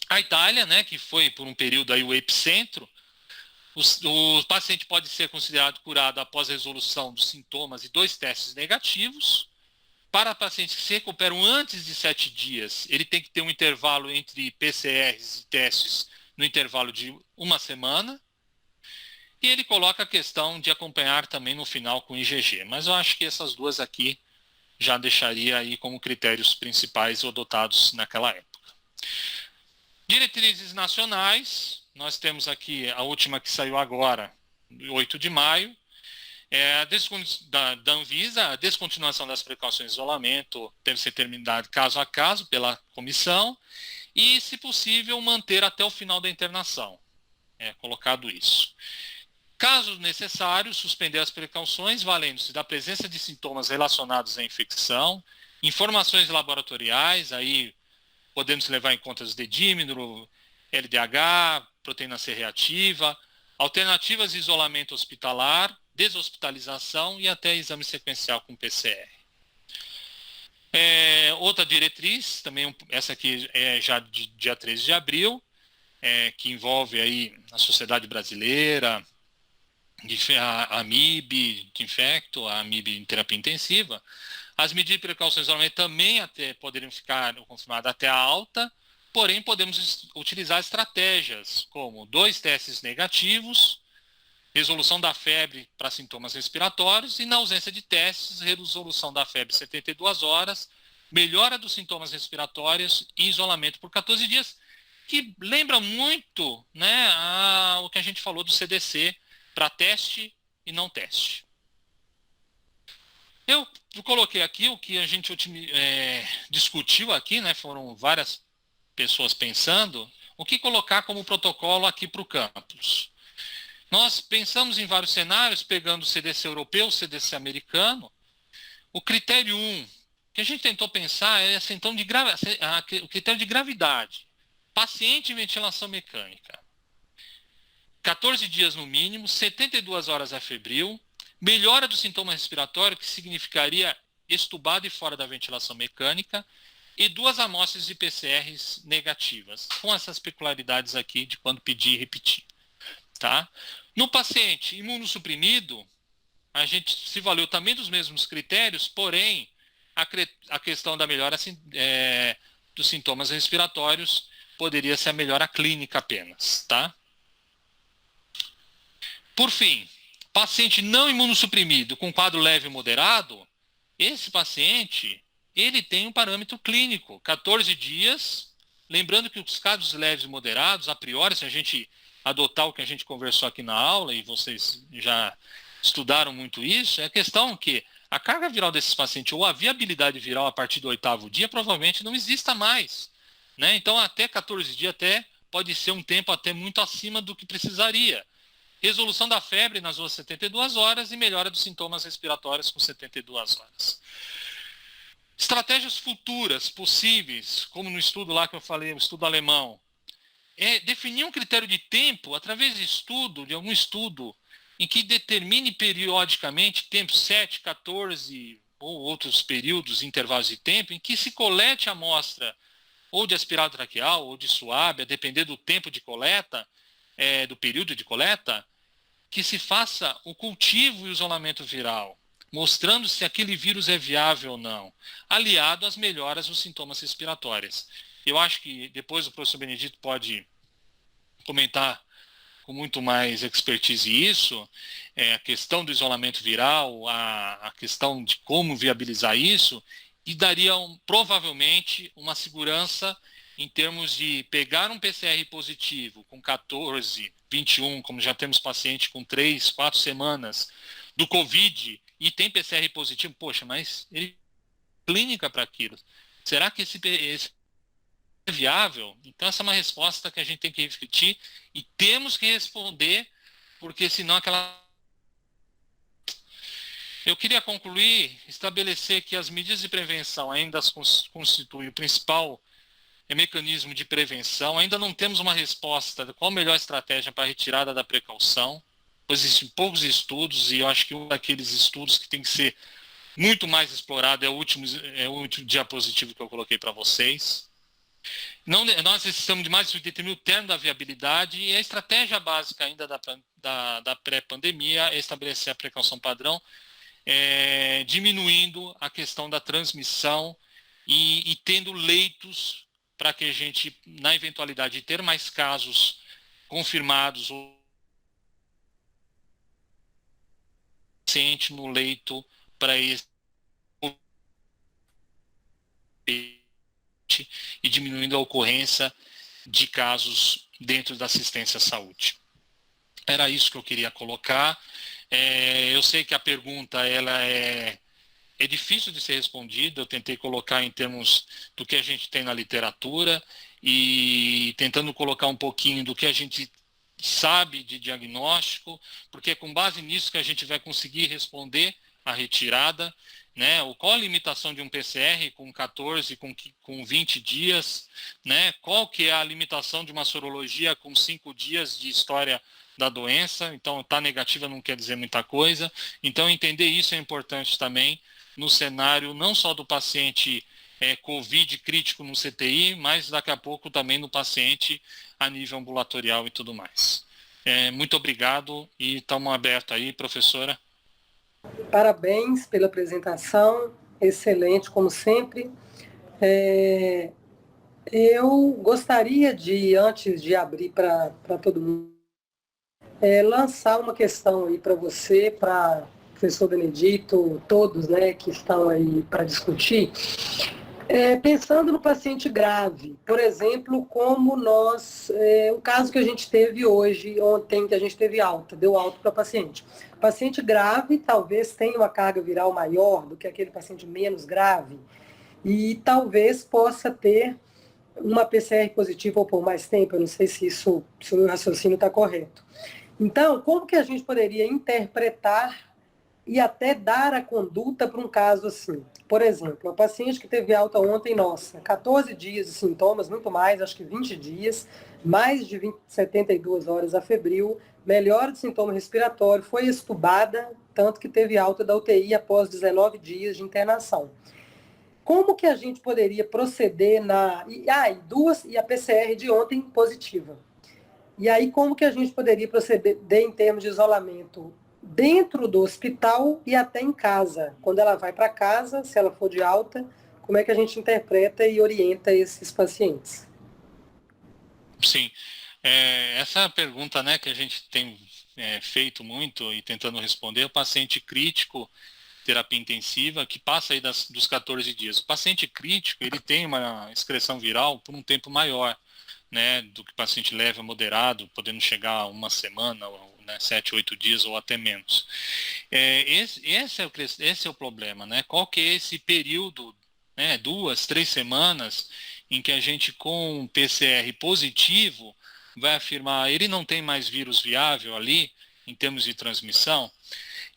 A Itália, né, que foi por um período aí o epicentro, O paciente pode ser considerado curado após a resolução dos sintomas e 2 testes negativos. Para pacientes que se recuperam antes de 7 dias, ele tem que ter um intervalo entre PCRs e testes no intervalo de 1 semana. E ele coloca a questão de acompanhar também no final com IgG. Mas eu acho que essas duas aqui já deixaria aí como critérios principais adotados naquela época. Diretrizes nacionais, nós temos aqui a última que saiu agora, 8 de maio, da Anvisa, a descontinuação das precauções de isolamento deve ser determinada caso a caso pela comissão e, se possível, manter até o final da internação. É colocado isso. Caso necessário, suspender as precauções, valendo-se da presença de sintomas relacionados à infecção, informações laboratoriais, aí podemos levar em conta os dedímero, LDH, proteína C reativa, alternativas de isolamento hospitalar, deshospitalização e até exame sequencial com PCR. Outra diretriz, também essa aqui é já de dia 13 de abril, que envolve aí a Sociedade Brasileira, a AMIB de infecto, a AMIB em terapia intensiva. As medidas de precauções de isolamento também poderiam ficar confirmadas até a alta, porém podemos utilizar estratégias como 2 testes negativos, resolução da febre para sintomas respiratórios e, na ausência de testes, resolução da febre 72 horas, melhora dos sintomas respiratórios e isolamento por 14 dias, que lembra muito, né, o que a gente falou do CDC para teste e não teste. Eu coloquei aqui o que a gente discutiu aqui, né, foram várias pessoas pensando, o que colocar como protocolo aqui para o campus. Nós pensamos em vários cenários, pegando o CDC europeu, o CDC americano. O critério 1, que a gente tentou pensar é o critério de gravidade. Paciente em ventilação mecânica. 14 dias no mínimo, 72 horas afebril, melhora do sintoma respiratório, que significaria estubado e fora da ventilação mecânica, e 2 amostras de PCRs negativas, com essas peculiaridades aqui de quando pedir e repetir. Tá? No paciente imunossuprimido, a gente se valeu também dos mesmos critérios, porém, a questão da melhora dos sintomas respiratórios poderia ser a melhora clínica apenas. Tá? Por fim, paciente não imunossuprimido com quadro leve e moderado, esse paciente ele tem um parâmetro clínico, 14 dias, lembrando que os casos leves e moderados, a priori, se a gente adotar o que a gente conversou aqui na aula, e vocês já estudaram muito isso, é a questão que a carga viral desses pacientes ou a viabilidade viral a partir do 8º dia provavelmente não exista mais. Né? Então, até 14 dias até pode ser um tempo até muito acima do que precisaria. Resolução da febre nas 72 horas e melhora dos sintomas respiratórios com 72 horas. Estratégias futuras possíveis, como no estudo lá que eu falei, o estudo alemão, definir um critério de tempo através de algum estudo em que determine periodicamente tempo 7, 14 ou outros períodos, intervalos de tempo, em que se colete a amostra ou de aspirado traqueal ou de suave, a depender do tempo de coleta, do período de coleta, que se faça o cultivo e o isolamento viral, mostrando se aquele vírus é viável ou não, aliado às melhoras dos sintomas respiratórios. Eu acho que depois o professor Benedito pode comentar com muito mais expertise isso, a questão do isolamento viral, a questão de como viabilizar isso, e daria provavelmente uma segurança em termos de pegar um PCR positivo com 14, 21, como já temos paciente com 3, 4 semanas do Covid, e tem PCR positivo, poxa, mas ele clínica para aquilo. Será que esse é viável? Então essa é uma resposta que a gente tem que refletir e temos que responder, porque senão Eu queria concluir, estabelecer que as medidas de prevenção ainda constituem o principal mecanismo de prevenção. Ainda não temos uma resposta de qual a melhor estratégia para a retirada da precaução, pois existem poucos estudos e eu acho que um daqueles estudos que tem que ser muito mais explorado é o último diapositivo que eu coloquei para vocês. Não, nós necessitamos de mais de 80 mil termos da viabilidade, e a estratégia básica ainda da pré-pandemia é estabelecer a precaução padrão, diminuindo a questão da transmissão e tendo leitos para que a gente, na eventualidade de ter mais casos confirmados, o paciente no leito para esse e diminuindo a ocorrência de casos dentro da assistência à saúde. Era isso que eu queria colocar. Eu sei que a pergunta ela é difícil de ser respondida, eu tentei colocar em termos do que a gente tem na literatura e tentando colocar um pouquinho do que a gente sabe de diagnóstico, porque é com base nisso que a gente vai conseguir responder a retirada, né? Qual a limitação de um PCR com 14, com 20 dias, né? Qual que é a limitação de uma sorologia com 5 dias de história da doença? Então, está negativa não quer dizer muita coisa. Então, entender isso é importante também no cenário não só do paciente COVID crítico no CTI, mas daqui a pouco também no paciente a nível ambulatorial e tudo mais. Muito obrigado e estamos abertos aí, professora. Parabéns pela apresentação, excelente como sempre. Eu gostaria de, antes de abrir para todo mundo, lançar uma questão aí para você, para o professor Benedito, todos, né, que estão aí para discutir. Pensando no paciente grave, por exemplo, como o caso que a gente teve hoje, ontem, que a gente teve alta, deu alta para o paciente. Paciente grave talvez tenha uma carga viral maior do que aquele paciente menos grave e talvez possa ter uma PCR positiva ou por mais tempo, eu não sei se o meu raciocínio está correto. Então, como que a gente poderia interpretar e até dar a conduta para um caso assim? Por exemplo, a paciente que teve alta ontem, 14 dias de sintomas, muito mais, acho que 20 dias, mais de 72 horas afebril, melhora de sintoma respiratório, foi estubada, tanto que teve alta da UTI após 19 dias de internação. Como que a gente poderia proceder e a PCR de ontem positiva? E aí, como que a gente poderia proceder em termos de isolamento dentro do hospital e até em casa? Quando ela vai para casa, se ela for de alta, como é que a gente interpreta e orienta esses pacientes? Sim, essa pergunta, né, que a gente tem feito muito e tentando responder, o paciente crítico, terapia intensiva, que passa aí dos 14 dias. O paciente crítico, ele tem uma excreção viral por um tempo maior, né, do que o paciente leve a moderado, podendo chegar a uma semana, né, 7, 8 dias ou até menos. Esse é o problema, né? Qual que é esse período, né, 2, 3 semanas, em que a gente com PCR positivo vai afirmar ele não tem mais vírus viável ali, em termos de transmissão?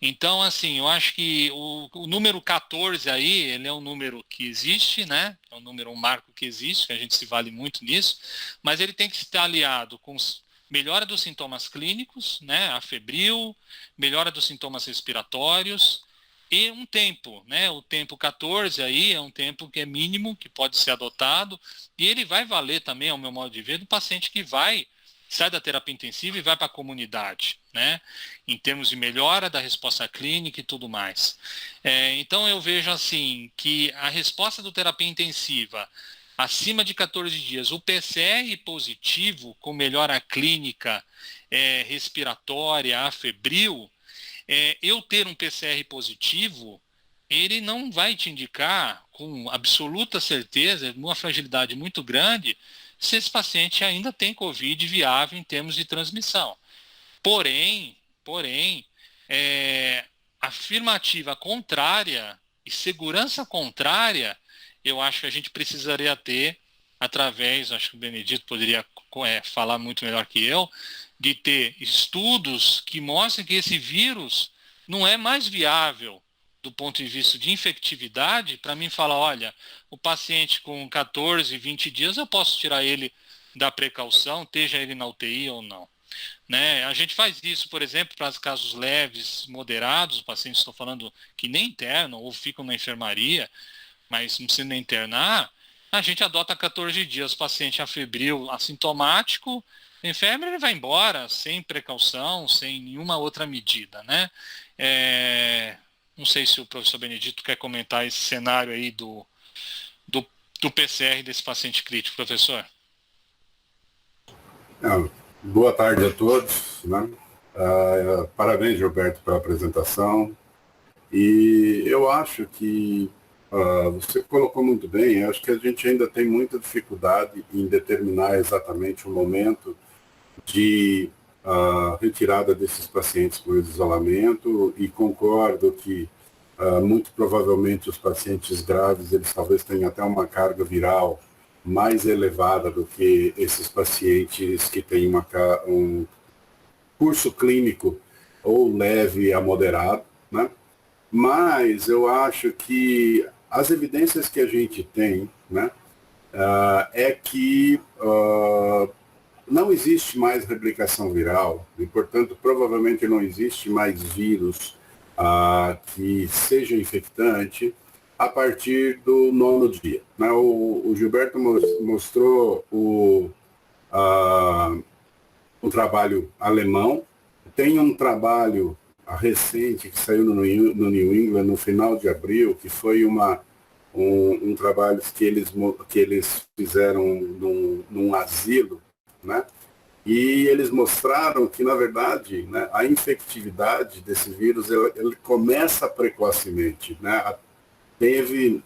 Então, assim, eu acho que o número 14 aí, ele é um número que existe, né? É um marco que existe, que a gente se vale muito nisso, mas ele tem que estar aliado com melhora dos sintomas clínicos, né? A febril, melhora dos sintomas respiratórios e um tempo, né? O tempo 14 aí é um tempo que é mínimo, que pode ser adotado, e ele vai valer também, ao meu modo de ver, do paciente que sai da terapia intensiva e vai para a comunidade, né? Em termos de melhora da resposta clínica e tudo mais. Então eu vejo assim que a resposta do terapia intensiva acima de 14 dias, o PCR positivo com melhora clínica respiratória, afebril, eu ter um PCR positivo, ele não vai te indicar com absoluta certeza, uma fragilidade muito grande, se esse paciente ainda tem COVID viável em termos de transmissão. Porém, afirmativa contrária e segurança contrária, eu acho que a gente precisaria ter, através, acho que o Benedito poderia falar muito melhor que eu, de ter estudos que mostrem que esse vírus não é mais viável do ponto de vista de infectividade, para mim falar, olha, o paciente com 14, 20 dias, eu posso tirar ele da precaução, esteja ele na UTI ou não. Né? A gente faz isso, por exemplo, para os casos leves, moderados, pacientes, estou falando que nem internam ou ficam na enfermaria, mas não precisa nem internar, A gente adota 14 dias. O paciente afebril assintomático, tem febre, ele vai embora, sem precaução, sem nenhuma outra medida, né? Não sei se o professor Benedito quer comentar esse cenário aí do, do PCR desse paciente crítico, professor. Boa tarde a todos, né? Parabéns, Gilberto, pela apresentação. E eu acho que você colocou muito bem. Eu acho que a gente ainda tem muita dificuldade em determinar exatamente o momento de retirada desses pacientes por isolamento, e concordo que muito provavelmente os pacientes graves, eles talvez tenham até uma carga viral mais elevada do que esses pacientes que têm um curso clínico ou leve a moderado, né? Mas eu acho que as evidências que a gente tem, né, é que não existe mais replicação viral, e, portanto, provavelmente não existe mais vírus que seja infectante a partir do 9º dia, né? O Gilberto mostrou o trabalho alemão. Tem um trabalho recente que saiu no New England no final de abril, que foi um trabalho que eles fizeram num asilo, né? E eles mostraram que, na verdade, né, a infectividade desse vírus ele começa precocemente, né? Teve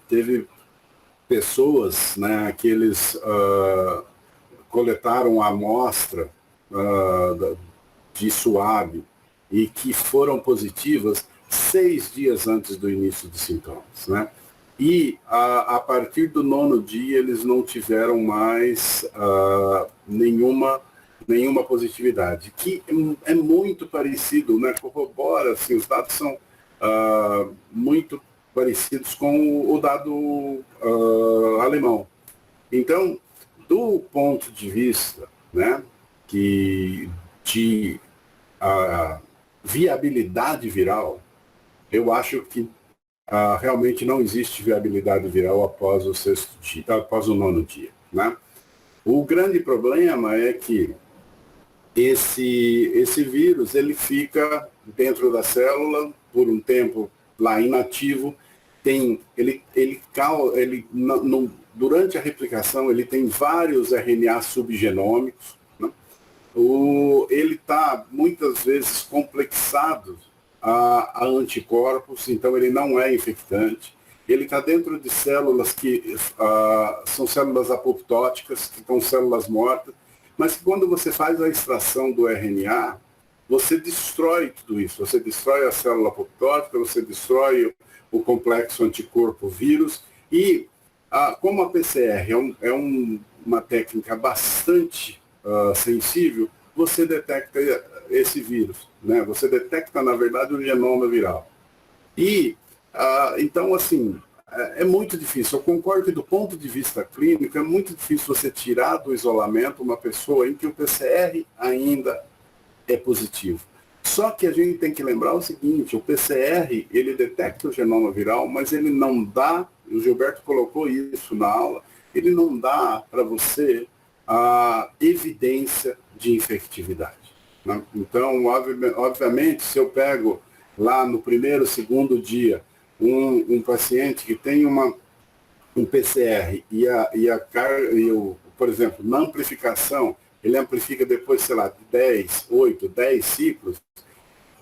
pessoas, né, que eles coletaram a amostra de suave e que foram positivas 6 dias antes do início dos sintomas, né? E a partir do 9º dia eles não tiveram mais nenhuma positividade, que é muito parecido, né? Corrobora, assim, os dados são muito parecidos com o dado alemão. Então, do ponto de vista, né, de viabilidade viral, eu acho que realmente não existe viabilidade viral após o 6º dia, após o 9º dia, né? O grande problema é que esse vírus ele fica dentro da célula por um tempo lá inativo. Durante a replicação ele tem vários RNA subgenômicos, né? Ele está muitas vezes complexado a anticorpos, então ele não é infectante. Ele está dentro de células que são células apoptóticas, que são células mortas, mas que quando você faz a extração do RNA, você destrói tudo isso. Você destrói a célula apoptótica, você destrói o complexo anticorpo-vírus, e como a PCR é uma técnica bastante sensível, você detecta esse vírus, né? Você detecta, na verdade, o genoma viral. E, então, assim, é muito difícil. Eu concordo que, do ponto de vista clínico, é muito difícil você tirar do isolamento uma pessoa em que o PCR ainda é positivo. Só que a gente tem que lembrar o seguinte: o PCR, ele detecta o genoma viral, mas ele não dá, o Gilberto colocou isso na aula, ele não dá para você a evidência de infectividade, né? Então, obviamente, se eu pego lá no 1º, 2º dia um paciente que tem um PCR por exemplo, na amplificação, ele amplifica depois, sei lá, de 10 ciclos,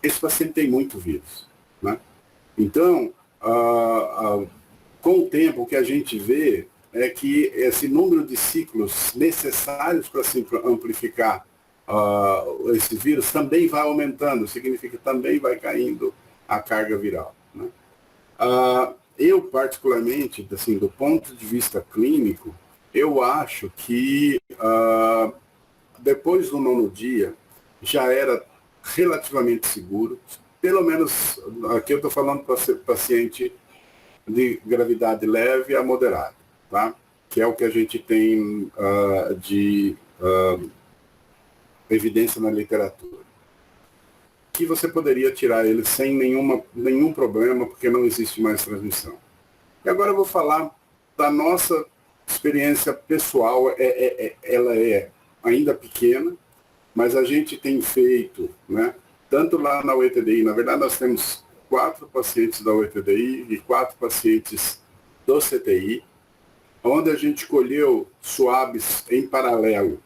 esse paciente tem muito vírus, né? Então, com o tempo, o que a gente vê é que esse número de ciclos necessários para se amplificar esse vírus também vai aumentando, significa que também vai caindo a carga viral, né? Eu, particularmente, assim, do ponto de vista clínico, eu acho que depois do 9º dia já era relativamente seguro, pelo menos aqui eu estou falando para paciente de gravidade leve a moderada, tá? Que é o que a gente tem de evidência na literatura, que você poderia tirar ele sem nenhum problema, porque não existe mais transmissão. E agora eu vou falar da nossa experiência pessoal, ela é ainda pequena, mas a gente tem feito, né, tanto lá na UETDI, na verdade nós temos 4 pacientes da UETDI e 4 pacientes do CTI, onde a gente escolheu swabs em paralelo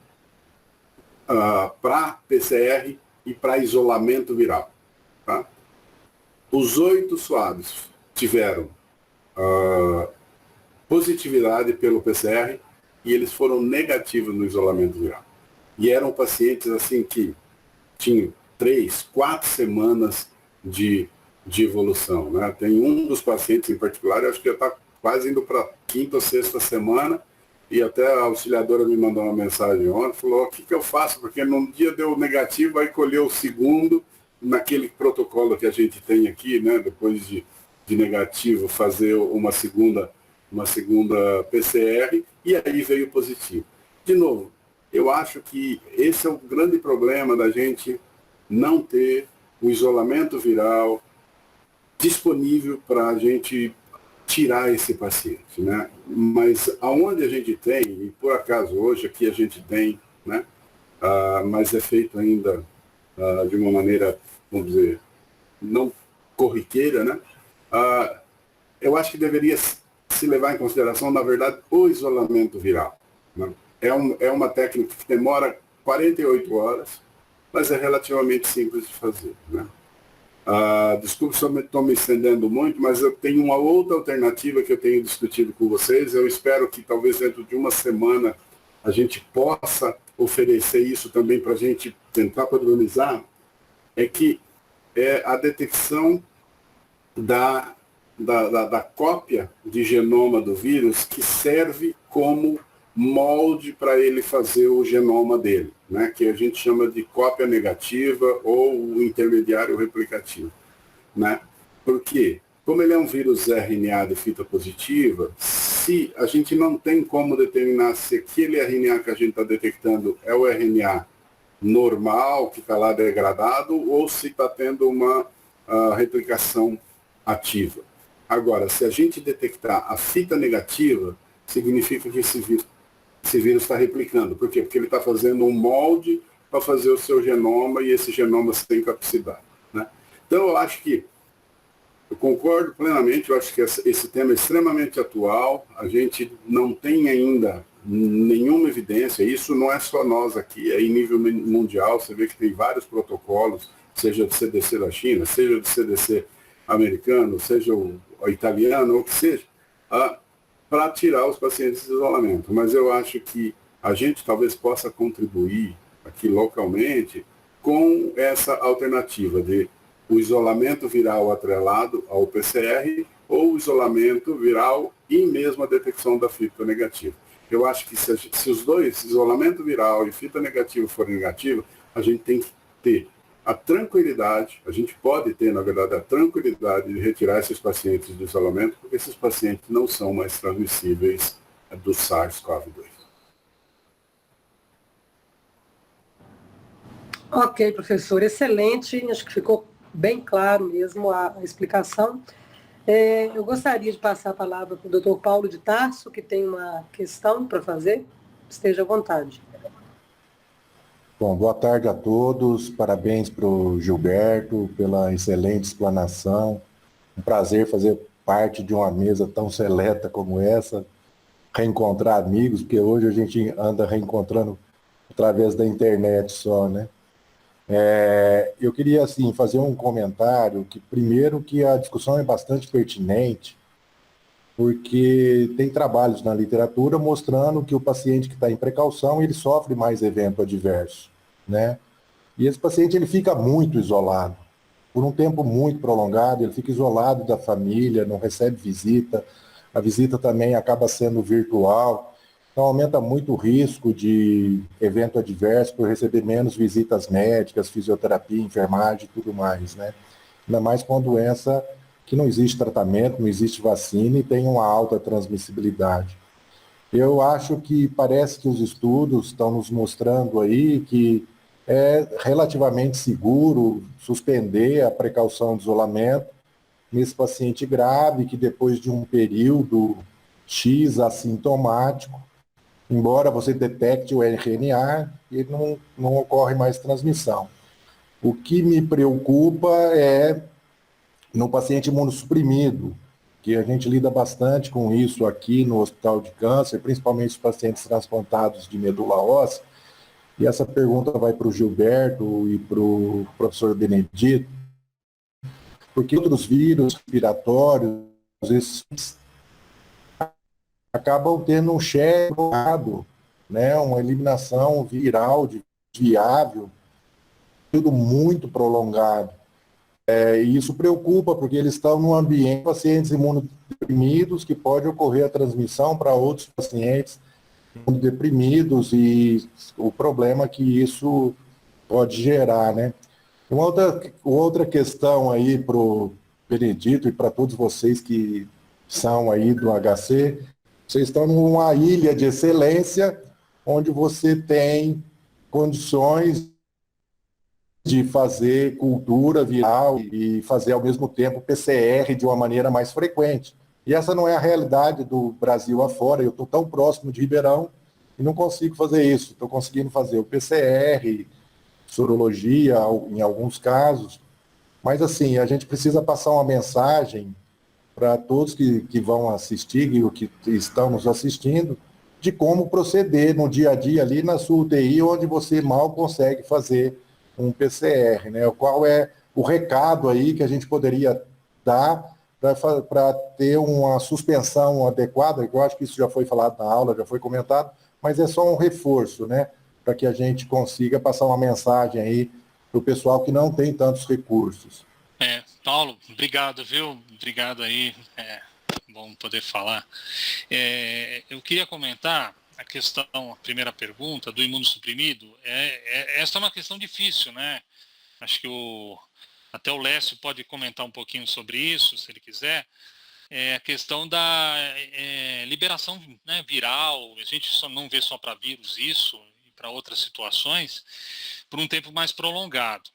para PCR e para isolamento viral. Tá? Os 8 swabs tiveram positividade pelo PCR e eles foram negativos no isolamento viral. E eram pacientes assim que tinham 3, 4 semanas de evolução. Né? Tem um dos pacientes em particular, eu acho que já está quase indo para a 5ª ou 6ª semana, e até a auxiliadora me mandou uma mensagem ontem, falou, o que eu faço? Porque num dia deu negativo, aí colheu o segundo, naquele protocolo que a gente tem aqui, né? Depois de negativo, fazer uma segunda PCR, e aí veio positivo. De novo, eu acho que esse é o grande problema da gente não ter o isolamento viral disponível para a gente tirar esse paciente, né? Mas aonde a gente tem, e por acaso hoje aqui a gente tem, né? Mas é feito ainda de uma maneira, vamos dizer, não corriqueira, né? Eu acho que deveria se levar em consideração, na verdade, o isolamento viral. Né? É uma técnica que demora 48 horas, mas é relativamente simples de fazer, né? Desculpe se eu estou me estendendo muito, mas eu tenho uma outra alternativa que eu tenho discutido com vocês. Eu espero que talvez dentro de uma semana a gente possa oferecer isso também para a gente tentar padronizar, é que é a detecção da cópia de genoma do vírus que serve como molde para ele fazer o genoma dele, né, que a gente chama de cópia negativa ou o intermediário replicativo. Né? Porque, como ele é um vírus RNA de fita positiva, se a gente não tem como determinar se aquele RNA que a gente está detectando é o RNA normal, que está lá degradado, ou se está tendo uma replicação ativa. Agora, se a gente detectar a fita negativa, significa que esse vírus está replicando. Por quê? Porque ele está fazendo um molde para fazer o seu genoma e esse genoma sem capacidade. Né? Então, eu acho que, eu concordo plenamente, eu acho que esse tema é extremamente atual, a gente não tem ainda nenhuma evidência, isso não é só nós aqui, é em nível mundial, você vê que tem vários protocolos, seja do CDC da China, seja do CDC americano, seja o italiano, ou o que seja, para tirar os pacientes de isolamento. Mas eu acho que a gente talvez possa contribuir aqui localmente com essa alternativa de o isolamento viral atrelado ao PCR ou o isolamento viral e mesmo a detecção da fita negativa. Eu acho que se os dois, isolamento viral e fita negativa, forem negativos, a gente tem que ter a tranquilidade, a gente pode ter, na verdade, a tranquilidade de retirar esses pacientes do isolamento, porque esses pacientes não são mais transmissíveis do SARS-CoV-2. Ok, professor, excelente, acho que ficou bem claro mesmo a explicação. Eu gostaria de passar a palavra para o Dr. Paulo de Tarso, que tem uma questão para fazer. Esteja à vontade. Bom, boa tarde a todos, parabéns para o Gilberto pela excelente explanação. Um prazer fazer parte de uma mesa tão seleta como essa, reencontrar amigos, porque hoje a gente anda reencontrando através da internet só, né? Eu queria, assim, fazer um comentário que, primeiro, que a discussão é bastante pertinente, porque tem trabalhos na literatura mostrando que o paciente que está em precaução, ele sofre mais evento adverso, né? E esse paciente, ele fica muito isolado, por um tempo muito prolongado, ele fica isolado da família, não recebe visita, a visita também acaba sendo virtual, então aumenta muito o risco de evento adverso por receber menos visitas médicas, fisioterapia, enfermagem e tudo mais, né? Ainda mais com uma doença que não existe tratamento, não existe vacina e tem uma alta transmissibilidade. Eu acho que parece que os estudos estão nos mostrando aí que é relativamente seguro suspender a precaução de isolamento nesse paciente grave que depois de um período X assintomático, embora você detecte o RNA, e não ocorre mais transmissão. O que me preocupa é no paciente imunossuprimido, que a gente lida bastante com isso aqui no Hospital de Câncer, principalmente os pacientes transplantados de medula óssea. E essa pergunta vai para o Gilberto e para o professor Benedito, porque outros vírus respiratórios, esses acabam tendo um cheque, né, uma eliminação viral viável, tudo muito prolongado. E isso preocupa, porque eles estão num ambiente de pacientes imunodeprimidos, que pode ocorrer a transmissão para outros pacientes imunodeprimidos, e o problema que isso pode gerar, né? Uma outra questão aí para o Benedito e para todos vocês que são aí do HC, vocês estão numa ilha de excelência, onde você tem condições de fazer cultura viral e fazer ao mesmo tempo PCR de uma maneira mais frequente. E essa não é a realidade do Brasil afora. Eu estou tão próximo de Ribeirão e não consigo fazer isso. Estou conseguindo fazer o PCR, sorologia em alguns casos, mas assim, a gente precisa passar uma mensagem para todos que vão assistir e o que estão nos assistindo, de como proceder no dia a dia ali na sua UTI, onde você mal consegue fazer um PCR, né? Qual é o recado aí que a gente poderia dar para ter uma suspensão adequada? Eu acho que isso já foi falado na aula, já foi comentado, mas é só um reforço, né? Para que a gente consiga passar uma mensagem aí para o pessoal que não tem tantos recursos. Paulo, obrigado, viu? Obrigado aí, bom poder falar. Eu queria comentar a questão, a primeira pergunta, do imunossuprimido. Essa é uma questão difícil, né? Acho que até o Lécio pode comentar um pouquinho sobre isso, se ele quiser. A questão da liberação, né, viral. A gente só não vê só para vírus isso, e para outras situações, por um tempo mais prolongado.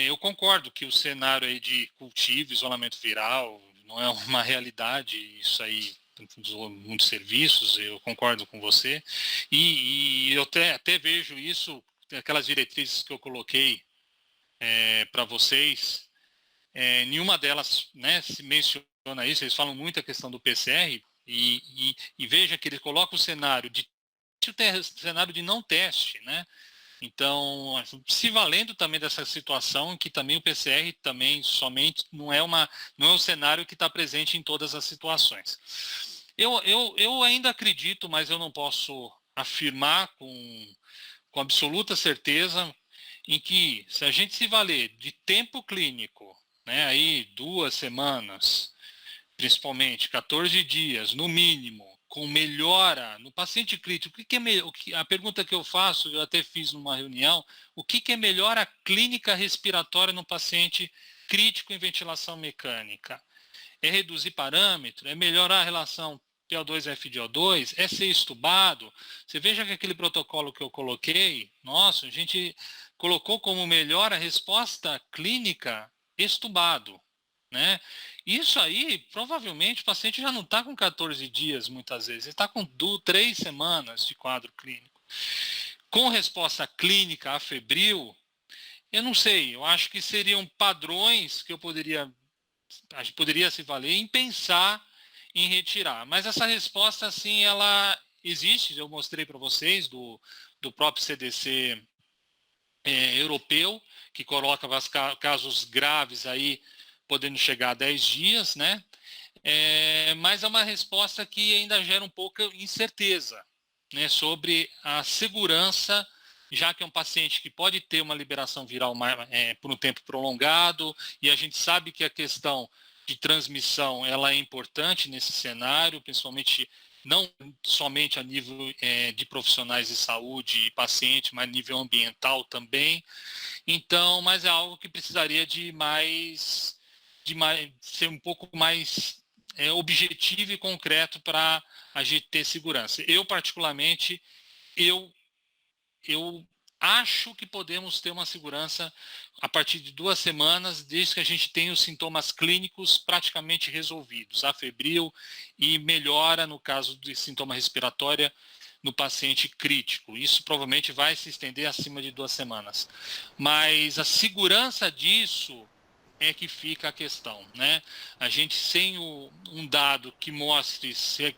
Eu concordo que o cenário aí de cultivo, isolamento viral, não é uma realidade, isso aí, muitos serviços, eu concordo com você, e eu até vejo isso, aquelas diretrizes que eu coloquei para vocês, nenhuma delas, né, se menciona isso. Eles falam muito a questão do PCR, e veja que ele coloca o cenário de não teste, né? Então, se valendo também dessa situação, que também o PCR também somente não é um cenário que está presente em todas as situações. Eu ainda acredito, mas eu não posso afirmar com absoluta certeza, em que, se a gente se valer de tempo clínico, né, aí 2 semanas, principalmente 14 dias, no mínimo, com melhora no paciente crítico, a pergunta que eu faço, eu até fiz numa reunião, o que é melhora clínica respiratória no paciente crítico em ventilação mecânica? É reduzir parâmetro? É melhorar a relação PO2-FiO2? É ser estubado? Você veja que aquele protocolo que eu coloquei, nossa, a gente colocou como melhor a resposta clínica estubado, né? Isso aí, provavelmente, o paciente já não está com 14 dias, muitas vezes, ele está com 3 semanas de quadro clínico. Com resposta clínica afebril, eu não sei, eu acho que seriam padrões que a gente poderia se valer em pensar em retirar. Mas essa resposta, assim, ela existe, eu mostrei para vocês, do próprio CDC europeu, que coloca casos graves aí, podendo chegar a 10 dias, né? Mas é uma resposta que ainda gera um pouco incerteza, né, sobre a segurança, já que é um paciente que pode ter uma liberação viral por um tempo prolongado, e a gente sabe que a questão de transmissão ela é importante nesse cenário, principalmente não somente a nível de profissionais de saúde e paciente, mas a nível ambiental também. Então, mas é algo que precisaria de ser um pouco mais objetivo e concreto para a gente ter segurança. Eu, particularmente, eu acho que podemos ter uma segurança a partir de 2 semanas, desde que a gente tenha os sintomas clínicos praticamente resolvidos, afebril e melhora no caso de sintoma respiratória no paciente crítico. Isso provavelmente vai se estender acima de 2 semanas. Mas a segurança disso é que fica a questão, né? A gente sem um dado que mostre se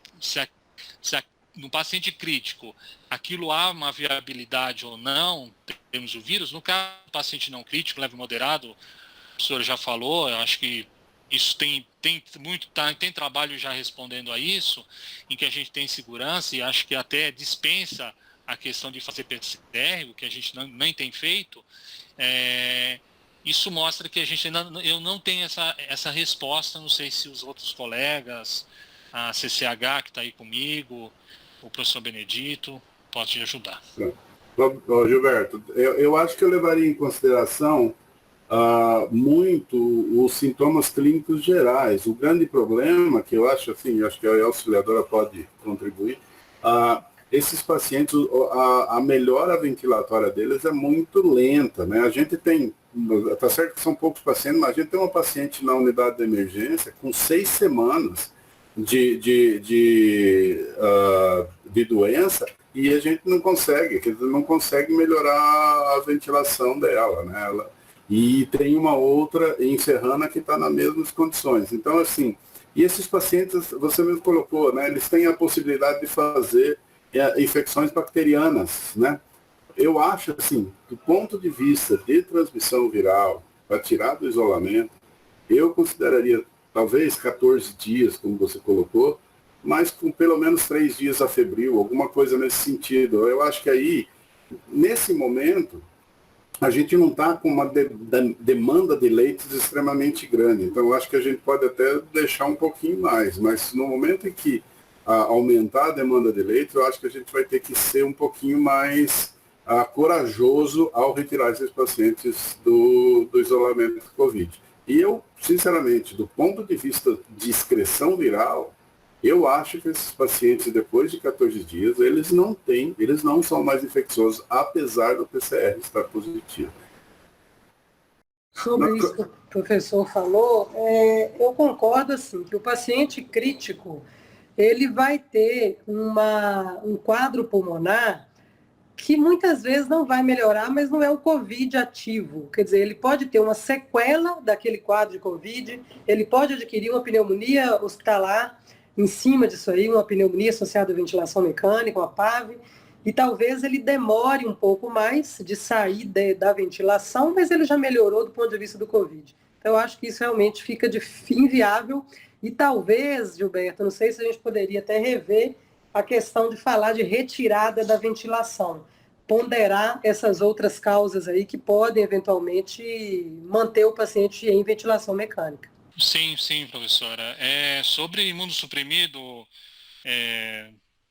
no paciente crítico aquilo há uma viabilidade ou não, temos o vírus. No caso do paciente não crítico, leve e moderado, o senhor já falou, eu acho que isso tem trabalho já respondendo a isso, em que a gente tem segurança e acho que até dispensa a questão de fazer PCR, o que a gente nem tem feito. Isso mostra que eu não tenho essa resposta, não sei se os outros colegas, a CCH que está aí comigo, o professor Benedito, pode te ajudar. Gilberto, eu acho que eu levaria em consideração muito os sintomas clínicos gerais. O grande problema, que eu acho assim, acho que a auxiliadora pode contribuir, esses pacientes, a melhora ventilatória deles é muito lenta, né? A gente tem, tá certo que são poucos pacientes, mas a gente tem uma paciente na unidade de emergência com 6 semanas de doença e a gente não consegue, quer dizer, não consegue melhorar a ventilação dela, né? E tem uma outra em Serrana que está nas mesmas condições. Então, assim, e esses pacientes, você mesmo colocou, né? Eles têm a possibilidade de fazer infecções bacterianas, né? Eu acho, assim, do ponto de vista de transmissão viral, para tirar do isolamento, eu consideraria talvez 14 dias, como você colocou, mas com pelo menos 3 dias afebril, alguma coisa nesse sentido. Eu acho que aí, nesse momento, a gente não está com uma demanda de leitos extremamente grande. Então, eu acho que a gente pode até deixar um pouquinho mais, mas no momento em que aumentar a demanda de leitos, eu acho que a gente vai ter que ser um pouquinho mais corajoso ao retirar esses pacientes do isolamento do Covid. E eu, sinceramente, do ponto de vista de excreção viral, eu acho que esses pacientes, depois de 14 dias, eles não são mais infecciosos, apesar do PCR estar positivo. Sobre isso que o professor falou, eu concordo assim, que o paciente crítico, ele vai ter um quadro pulmonar que muitas vezes não vai melhorar, mas não é o COVID ativo. Quer dizer, ele pode ter uma sequela daquele quadro de COVID, ele pode adquirir uma pneumonia hospitalar em cima disso aí, uma pneumonia associada à ventilação mecânica, uma PAV, e talvez ele demore um pouco mais de sair da ventilação, mas ele já melhorou do ponto de vista do COVID. Então, eu acho que isso realmente fica inviável, e talvez, Gilberto, não sei se a gente poderia até rever a questão de falar de retirada da ventilação, ponderar essas outras causas aí que podem eventualmente manter o paciente em ventilação mecânica. Sim, professora. Sobre imunossuprimido,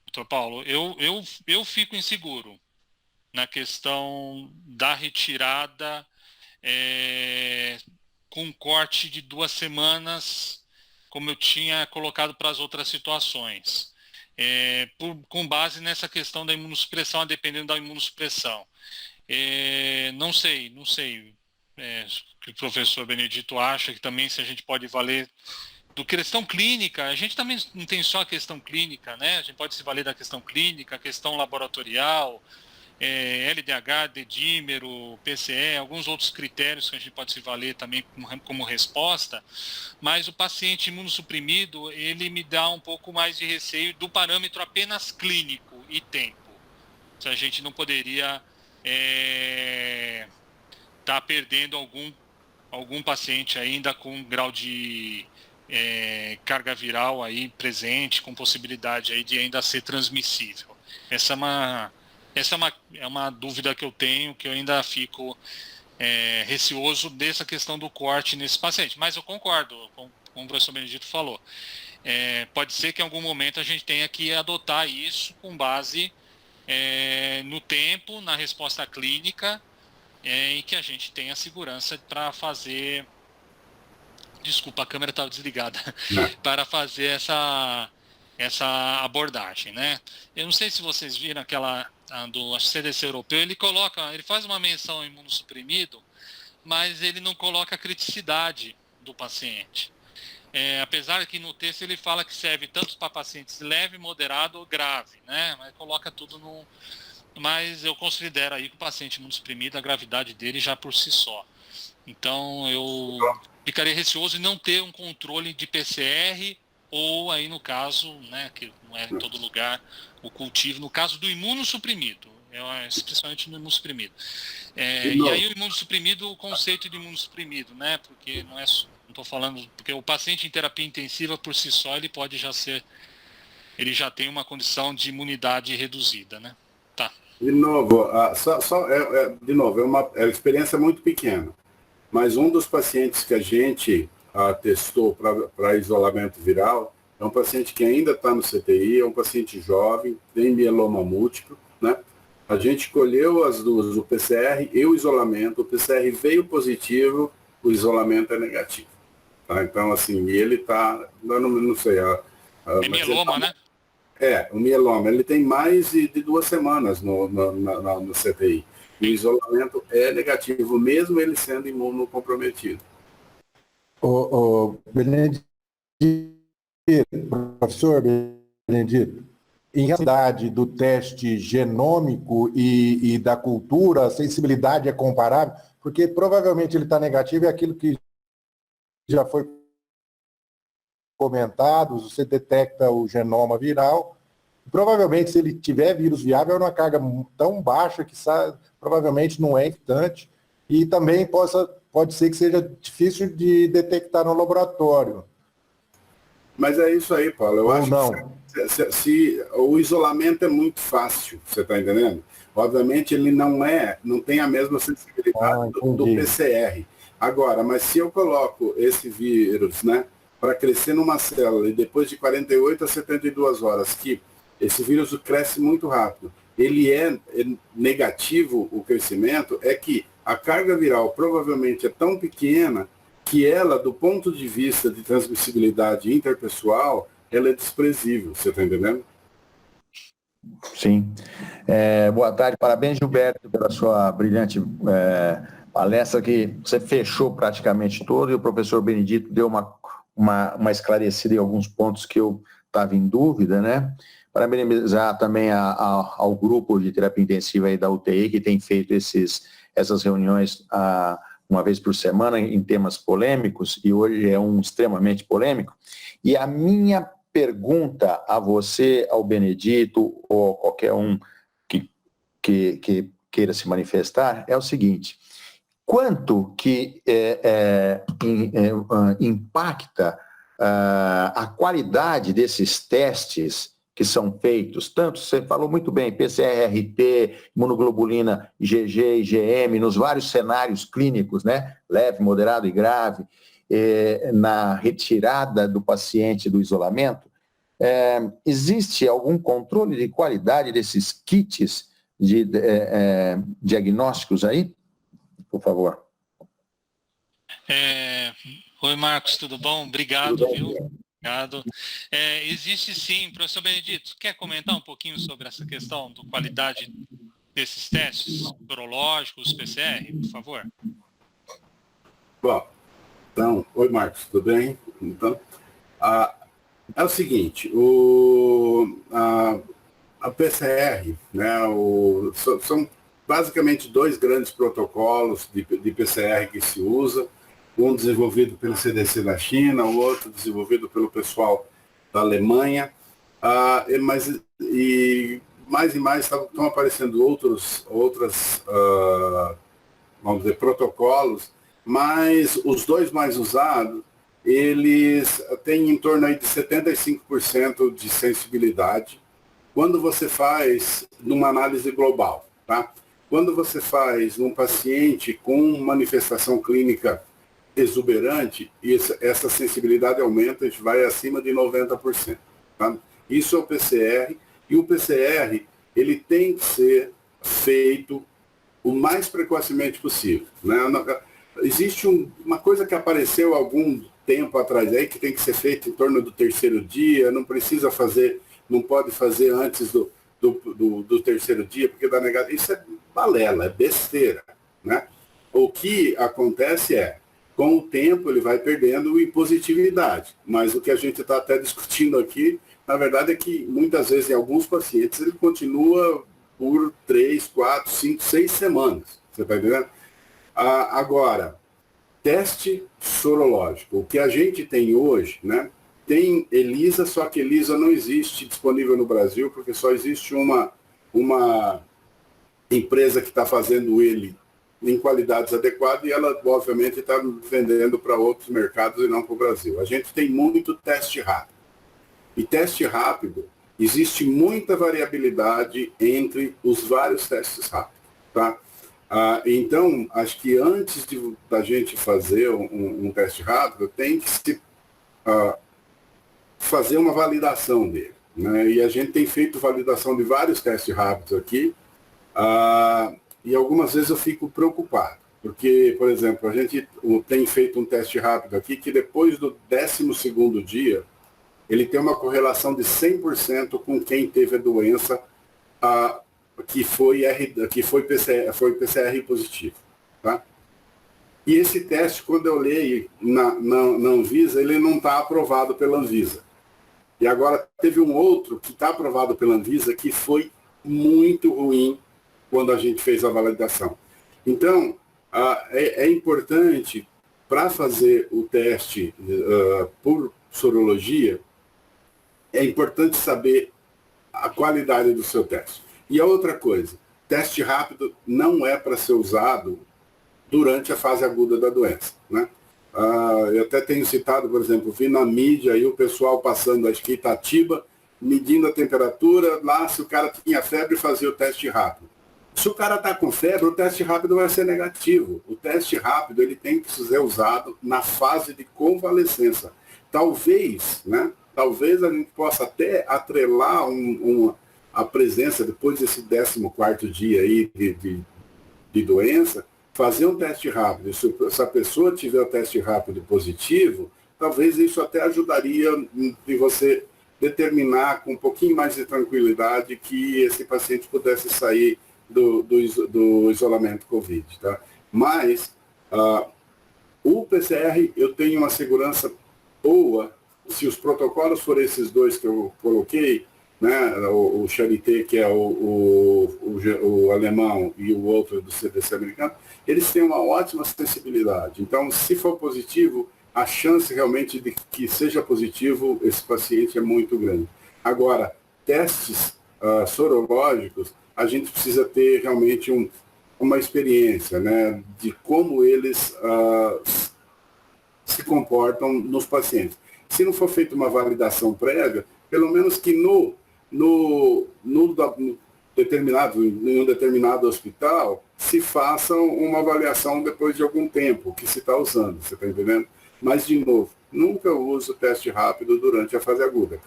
doutor Paulo, eu fico inseguro na questão da retirada com corte de 2 semanas, como eu tinha colocado para as outras situações. Com base nessa questão da imunossupressão, dependendo da imunossupressão. Não sei o que o professor Benedito acha, que também se a gente pode valer do questão clínica, a gente também não tem só a questão clínica, né? A gente pode se valer da questão clínica, a questão laboratorial, LDH, dedímero, PCE, alguns outros critérios que a gente pode se valer também como resposta, mas o paciente imunossuprimido, ele me dá um pouco mais de receio do parâmetro apenas clínico e tempo. Se a gente não poderia tá perdendo algum paciente ainda com um grau de carga viral aí presente, com possibilidade aí de ainda ser transmissível. Essa é uma dúvida que eu tenho, que eu ainda fico receoso dessa questão do corte nesse paciente. Mas eu concordo com o professor Benedito falou. Pode ser que em algum momento a gente tenha que adotar isso com base no tempo, na resposta clínica, e que a gente tenha segurança para fazer... Desculpa, a câmera estava desligada. Para fazer essa abordagem, né? Eu não sei se vocês viram do CDC europeu, ele faz uma menção ao imunossuprimido, mas ele não coloca a criticidade do paciente. Apesar que no texto ele fala que serve tanto para pacientes leve, moderado ou grave, né? Mas coloca tudo no... Mas eu considero aí que o paciente imunossuprimido, a gravidade dele já por si só. Então eu ficaria receoso em não ter um controle de PCR ou aí no caso, né, que não é em todo lugar, o cultivo, no caso do imunossuprimido, especialmente no imunossuprimido. E aí o imunossuprimido, o conceito de imunossuprimido, né, porque não estou falando, porque o paciente em terapia intensiva por si só, ele já tem uma condição de imunidade reduzida, né? Tá. De novo, de novo, é uma experiência muito pequena, mas um dos pacientes que a gente testou para isolamento viral é um paciente que ainda está no CTI, é um paciente jovem, tem mieloma múltiplo, né? A gente colheu as duas, o PCR e o isolamento. O PCR veio positivo, o isolamento é negativo. Tá? Então, assim, ele está, não sei... é mieloma, né? O mieloma. Ele tem mais de 2 semanas no CTI. E o isolamento é negativo, mesmo ele sendo imunocomprometido. Benedito, professor Benedito, em realidade do teste genômico e da cultura, a sensibilidade é comparável, porque provavelmente ele está negativo, é aquilo que já foi comentado, você detecta o genoma viral, provavelmente se ele tiver vírus viável é uma carga tão baixa que provavelmente não é infectante, e também pode ser que seja difícil de detectar no laboratório. Mas é isso aí, Paulo. Eu acho não. Que se o isolamento é muito fácil, você está entendendo? Obviamente ele não tem a mesma sensibilidade do PCR. Agora, mas se eu coloco esse vírus, né, para crescer numa célula e depois de 48 a 72 horas, que esse vírus cresce muito rápido, ele é negativo o crescimento, é que a carga viral provavelmente é tão pequena que ela, do ponto de vista de transmissibilidade interpessoal, ela é desprezível, você está entendendo? Sim. Boa tarde, parabéns, Gilberto, pela sua brilhante palestra, que você fechou praticamente todo, e o professor Benedito deu uma esclarecida em alguns pontos que eu estava em dúvida, né? Parabenizar também ao grupo de terapia intensiva aí da UTI, que tem feito essas reuniões uma vez por semana em temas polêmicos, e hoje é um extremamente polêmico. E a minha pergunta a você, ao Benedito, ou a qualquer um que queira se manifestar, é o seguinte: quanto que impacta a qualidade desses testes que são feitos, tanto, você falou muito bem, PCR-RT, imunoglobulina IgG, IgM, nos vários cenários clínicos, né, leve, moderado e grave, na retirada do paciente do isolamento, existe algum controle de qualidade desses kits de diagnósticos aí? Por favor. Oi, Marcos, tudo bom? Obrigado, viu? Obrigado. Existe sim, professor Benedito, quer comentar um pouquinho sobre essa questão da qualidade desses testes sorológicos, PCR, por favor? Bom, então, oi Marcos, tudo bem? Então, é o seguinte, a PCR, né, são basicamente 2 grandes protocolos de PCR que se usa, um desenvolvido pelo CDC da China, o outro desenvolvido pelo pessoal da Alemanha, mais e mais estão aparecendo outros vamos dizer, protocolos, mas os 2 mais usados, eles têm em torno aí de 75% de sensibilidade quando você faz numa análise global, tá? Quando você faz num paciente com manifestação clínica exuberante, essa sensibilidade aumenta, a gente vai acima de 90%. Tá? Isso é o PCR, e o PCR ele tem que ser feito o mais precocemente possível. Né? Existe uma coisa que apareceu há algum tempo atrás aí, que tem que ser feito em torno do 3º dia, não pode fazer antes do do terceiro dia, porque dá negativo. Isso é balela, é besteira, né? O que acontece é, com o tempo ele vai perdendo em positividade, mas o que a gente está até discutindo aqui, na verdade é que muitas vezes em alguns pacientes ele continua por 3, 4, 5, 6 semanas, você está entendendo? Agora, teste sorológico, o que a gente tem hoje, né? Tem ELISA, só que ELISA não existe disponível no Brasil, porque só existe uma empresa que está fazendo ele em qualidades adequadas e ela, obviamente, está vendendo para outros mercados e não para o Brasil. A gente tem muito teste rápido. E teste rápido, existe muita variabilidade entre os vários testes rápidos. Tá? Então, acho que antes da gente fazer um teste rápido, tem que se fazer uma validação dele, né? E a gente tem feito validação de vários testes rápidos aqui, e algumas vezes eu fico preocupado, porque, por exemplo, a gente tem feito um teste rápido aqui que depois do 12º dia, ele tem uma correlação de 100% com quem teve a doença que foi PCR positivo, tá? E esse teste, quando eu leio na Anvisa, ele não está aprovado pela Anvisa. E agora teve um outro que está aprovado pela Anvisa que foi muito ruim quando a gente fez a validação. Então, é importante, para fazer o teste por sorologia, é importante saber a qualidade do seu teste. E a outra coisa, teste rápido não é para ser usado durante a fase aguda da doença, né? Eu até tenho citado, por exemplo, vi na mídia aí o pessoal passando, acho que Itatiba, medindo a temperatura, lá se o cara tinha febre, fazia o teste rápido. Se o cara está com febre, o teste rápido vai ser negativo. O teste rápido ele tem que ser usado na fase de convalescença. Talvez, né? Talvez a gente possa até atrelar a presença, depois desse 14º dia aí de doença, fazer um teste rápido. Se a pessoa tiver o teste rápido positivo, talvez isso até ajudaria em você determinar com um pouquinho mais de tranquilidade que esse paciente pudesse sair do isolamento COVID. Tá? Mas o PCR eu tenho uma segurança boa, se os protocolos forem esses dois que eu coloquei, né, o Charité, que é o alemão, e o outro do CDC americano, eles têm uma ótima sensibilidade. Então, se for positivo, a chance realmente de que seja positivo esse paciente é muito grande. Agora, testes sorológicos, a gente precisa ter realmente uma experiência, né, de como eles se comportam nos pacientes. Se não for feita uma validação prévia, pelo menos que em um determinado hospital se faça uma avaliação depois de algum tempo que se está usando, você está entendendo? Mas, de novo, nunca use o teste rápido durante a fase aguda,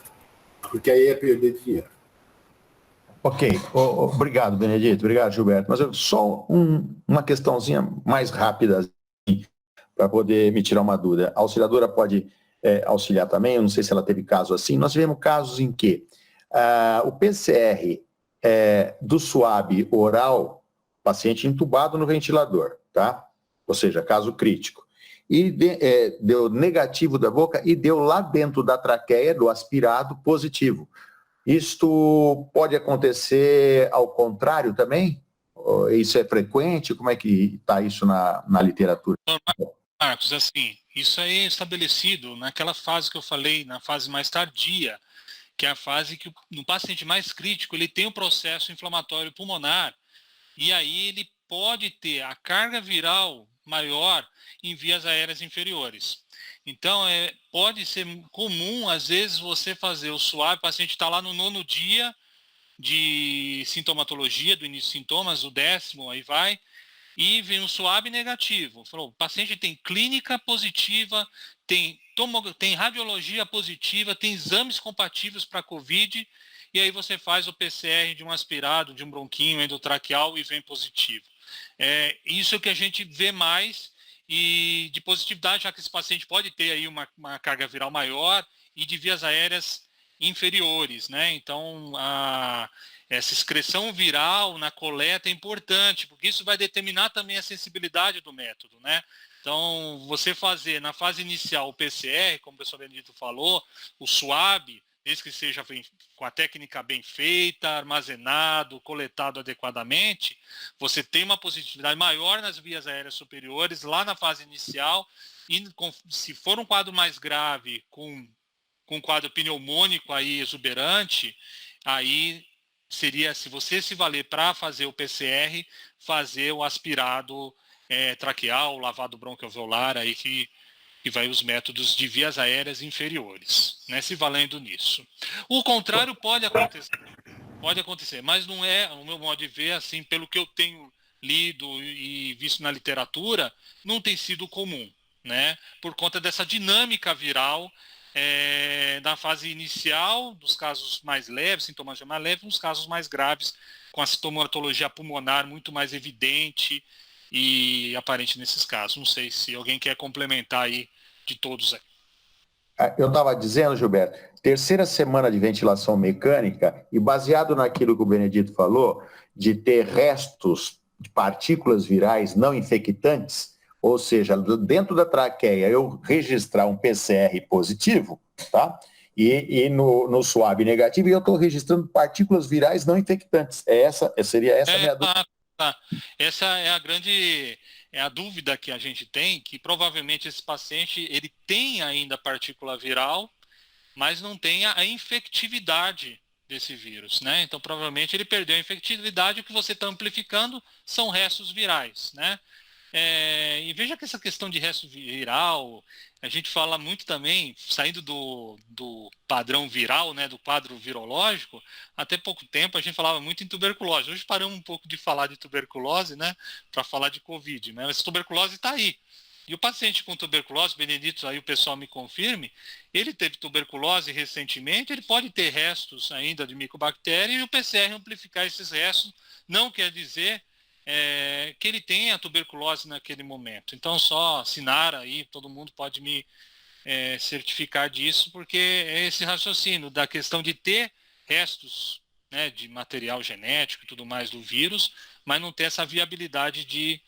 porque aí é perder dinheiro. Ok, obrigado, Benedito, obrigado, Gilberto. Mas só uma questãozinha mais rápida, assim, para poder me tirar uma dúvida. A auxiliadora pode auxiliar também, eu não sei se ela teve caso assim. Nós tivemos casos em que o PCR do SUAB oral, paciente entubado no ventilador, tá? Ou seja, caso crítico. E deu negativo da boca e deu lá dentro da traqueia, do aspirado, positivo. Isto pode acontecer ao contrário também? Isso é frequente? Como é que está isso na literatura? Marcos, assim, isso aí é estabelecido naquela fase que eu falei, na fase mais tardia, que é a fase que no paciente mais crítico ele tem um processo inflamatório pulmonar e aí ele pode ter a carga viral maior em vias aéreas inferiores. Então, pode ser comum, às vezes, você fazer o SUAB, o paciente está lá no 9º dia de sintomatologia, do início de sintomas, o 10º, aí vai, e vem um SUAB negativo. Falou, o paciente tem clínica positiva, tem radiologia positiva, tem exames compatíveis para COVID, e aí você faz o PCR de um aspirado, de um bronquinho endotraqueal e vem positivo. Isso é o que a gente vê mais, e de positividade, já que esse paciente pode ter aí uma carga viral maior, e de vias aéreas inferiores, né? Então, essa excreção viral na coleta é importante, porque isso vai determinar também a sensibilidade do método, né? Então, você fazer na fase inicial o PCR, como o professor Benedito falou, o SWAB, desde que seja com a técnica bem feita, armazenado, coletado adequadamente, você tem uma positividade maior nas vias aéreas superiores, lá na fase inicial, e se for um quadro mais grave, com um quadro pneumônico aí exuberante, aí seria, se você se valer para fazer o PCR, fazer o aspirado traqueal, o lavado bronquioalveolar, aí que vai os métodos de vias aéreas inferiores, né, se valendo nisso. O contrário pode acontecer, mas não é, no meu modo de ver, assim, pelo que eu tenho lido e visto na literatura, não tem sido comum, né, por conta dessa dinâmica viral na fase inicial, dos casos mais leves, sintomas mais leves, nos casos mais graves, com a sintomatologia pulmonar muito mais evidente e aparente nesses casos. Não sei se alguém quer complementar aí de todos aí. Eu estava dizendo, Gilberto, terceira semana de ventilação mecânica, e baseado naquilo que o Benedito falou, de ter restos de partículas virais não infectantes, ou seja, dentro da traqueia eu registrar um PCR positivo, tá? E no SWAB negativo, e eu estou registrando partículas virais não infectantes. Seria essa a minha dúvida. Essa é a grande dúvida que a gente tem, que provavelmente esse paciente ele tem ainda partícula viral, mas não tem a infectividade desse vírus, né? Então provavelmente ele perdeu a infectividade, o que você está amplificando são restos virais, né? E veja que essa questão de resto viral, a gente fala muito também, saindo do padrão viral, né, do quadro virológico, até pouco tempo a gente falava muito em tuberculose. Hoje paramos um pouco de falar de tuberculose, né, para falar de Covid, né, mas tuberculose está aí. E o paciente com tuberculose, Benedito, aí o pessoal me confirme, ele teve tuberculose recentemente, ele pode ter restos ainda de micobactéria e o PCR amplificar esses restos não quer dizer que ele tenha tuberculose naquele momento. Então, só assinar aí, todo mundo pode me certificar disso, porque é esse raciocínio da questão de ter restos, né, de material genético e tudo mais do vírus, mas não ter essa viabilidade de